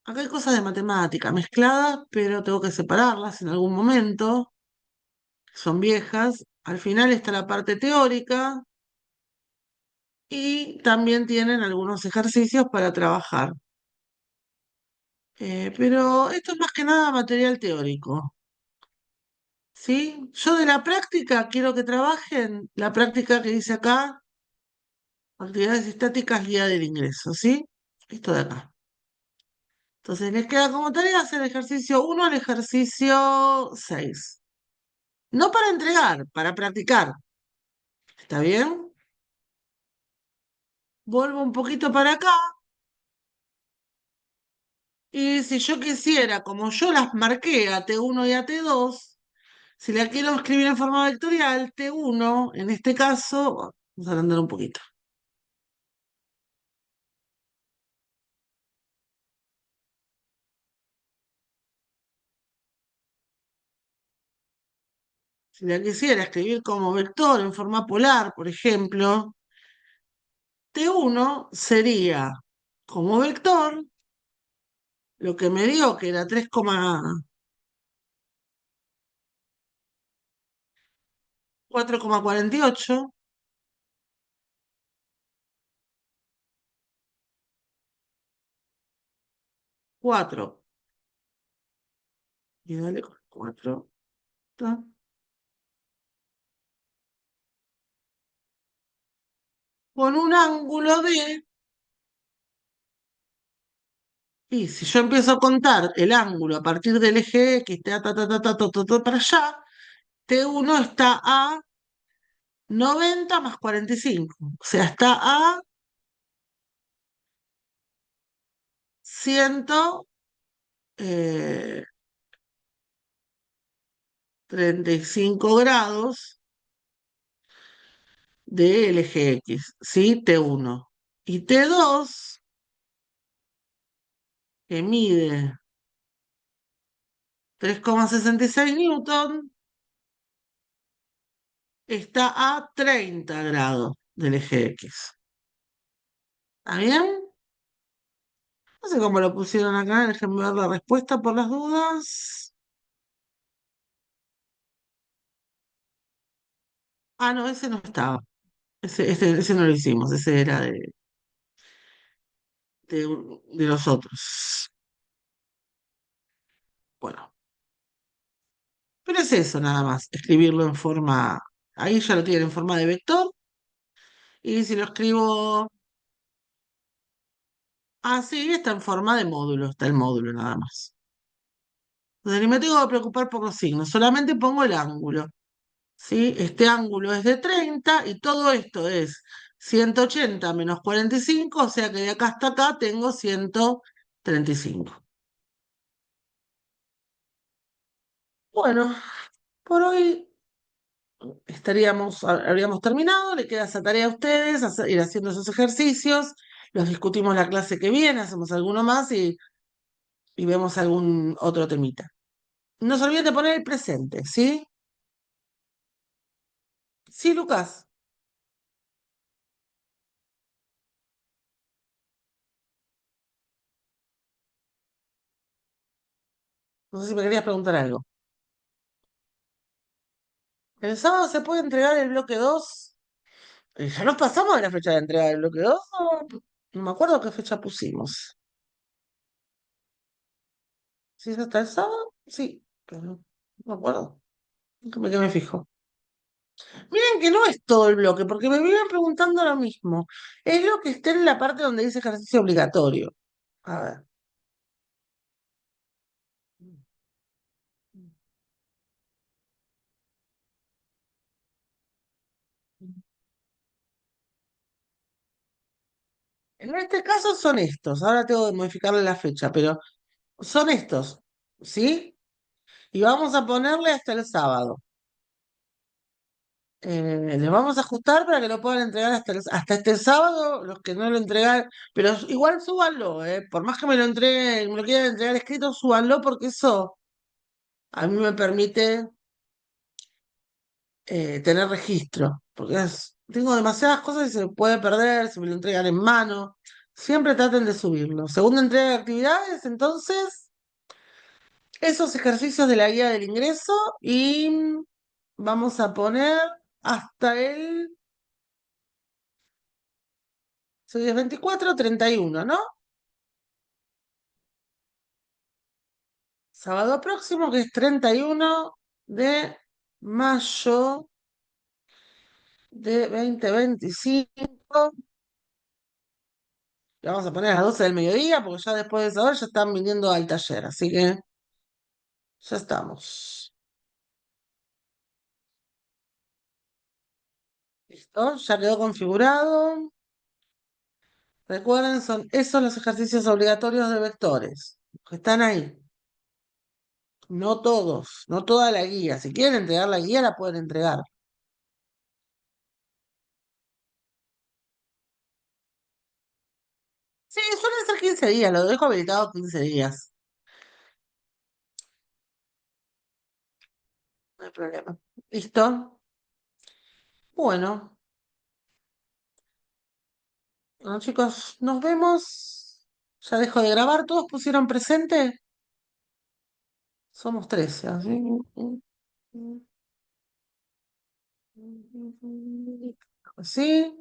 Acá hay cosas de matemática mezcladas, pero tengo que separarlas en algún momento. Son viejas. Al final está la parte teórica y también tienen algunos ejercicios para trabajar. Pero esto es más que nada material teórico. ¿sí? Yo de la práctica quiero que trabajen la práctica que dice acá, actividades estáticas, guía del ingreso, ¿sí? Esto de acá. Entonces les queda como tarea hacer el ejercicio 1 al ejercicio 6. No para entregar, para practicar. ¿Está bien? Vuelvo un poquito para acá. Y si yo quisiera, como yo las marqué a T1 y a T2, si la quiero escribir en forma vectorial, T1, en este caso, vamos a agrandar un poquito. Si la quisiera escribir como vector en forma polar, por ejemplo, T1 sería como vector lo que me dio que era 4,48, 4, y dale con 4, con un ángulo de, y si yo empiezo a contar el ángulo a partir del eje X, para allá, T1 está a 90 más 45, o sea, está a 135 grados del eje X, ¿sí? T1. Y T2, que mide 3,66 newton, está a 30 grados del eje X. ¿Está bien? No sé cómo lo pusieron acá, déjenme ver la respuesta por las dudas. Ah, no, ese no estaba. Ese no lo hicimos, ese era de los otros. Bueno, pero es eso nada más, escribirlo en forma, ahí ya lo tienen en forma de vector, y si lo escribo así, está en forma de módulo, está el módulo nada más. Entonces ni me tengo que preocupar por los signos, solamente pongo el ángulo. ¿Sí? Este ángulo es de 30 y todo esto es 180 menos 45, o sea que de acá hasta acá tengo 135. Bueno, por hoy habríamos terminado, le queda esa tarea a ustedes, ir haciendo esos ejercicios, los discutimos la clase que viene, hacemos alguno más y vemos algún otro temita. No se olviden de poner el presente, ¿sí? Sí, Lucas, no sé si me querías preguntar algo. ¿El sábado se puede entregar el bloque 2? ¿Ya nos pasamos de la fecha de entrega del bloque 2? No me acuerdo qué fecha pusimos. ¿Si es hasta el sábado? Sí, pero no me acuerdo. Que me fijo. Miren que no es todo el bloque, porque me viven preguntando lo mismo. Es lo que está en la parte donde dice ejercicio obligatorio. A ver. En este caso son estos. Ahora tengo que modificarle la fecha, pero son estos. ¿Sí? Y vamos a ponerle hasta el sábado. Les vamos a ajustar para que lo puedan entregar hasta este sábado, los que no lo entregan, pero igual súbanlo, por más que me lo entreguen, me lo quieran entregar escrito, súbanlo porque eso a mí me permite tener registro, porque tengo demasiadas cosas y se me puede perder, si me lo entregan en mano, siempre traten de subirlo. Segunda entrega de actividades, entonces, esos ejercicios de la guía del ingreso y vamos a poner hasta soy el 24, 31, ¿no? Sábado próximo, que es 31 de mayo de 2025. Le vamos a poner a las 12 del mediodía, porque ya después de esa hora ya están viniendo al taller, así que ya estamos. ¿Listo? Ya quedó configurado. Recuerden, son esos los ejercicios obligatorios de vectores, que están ahí. No todos, no toda la guía. Si quieren entregar la guía, la pueden entregar. Sí, suelen ser 15 días, lo dejo habilitado 15 días. No hay problema. ¿Listo? Bueno, bueno, chicos, nos vemos. Ya dejo de grabar. ¿Todos pusieron presente? Somos 13. ¿Así? ¿Sí?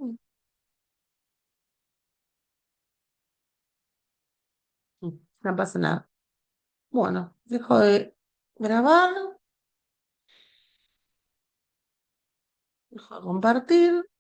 No pasa nada. Bueno, dejo de grabar, dejo de compartir.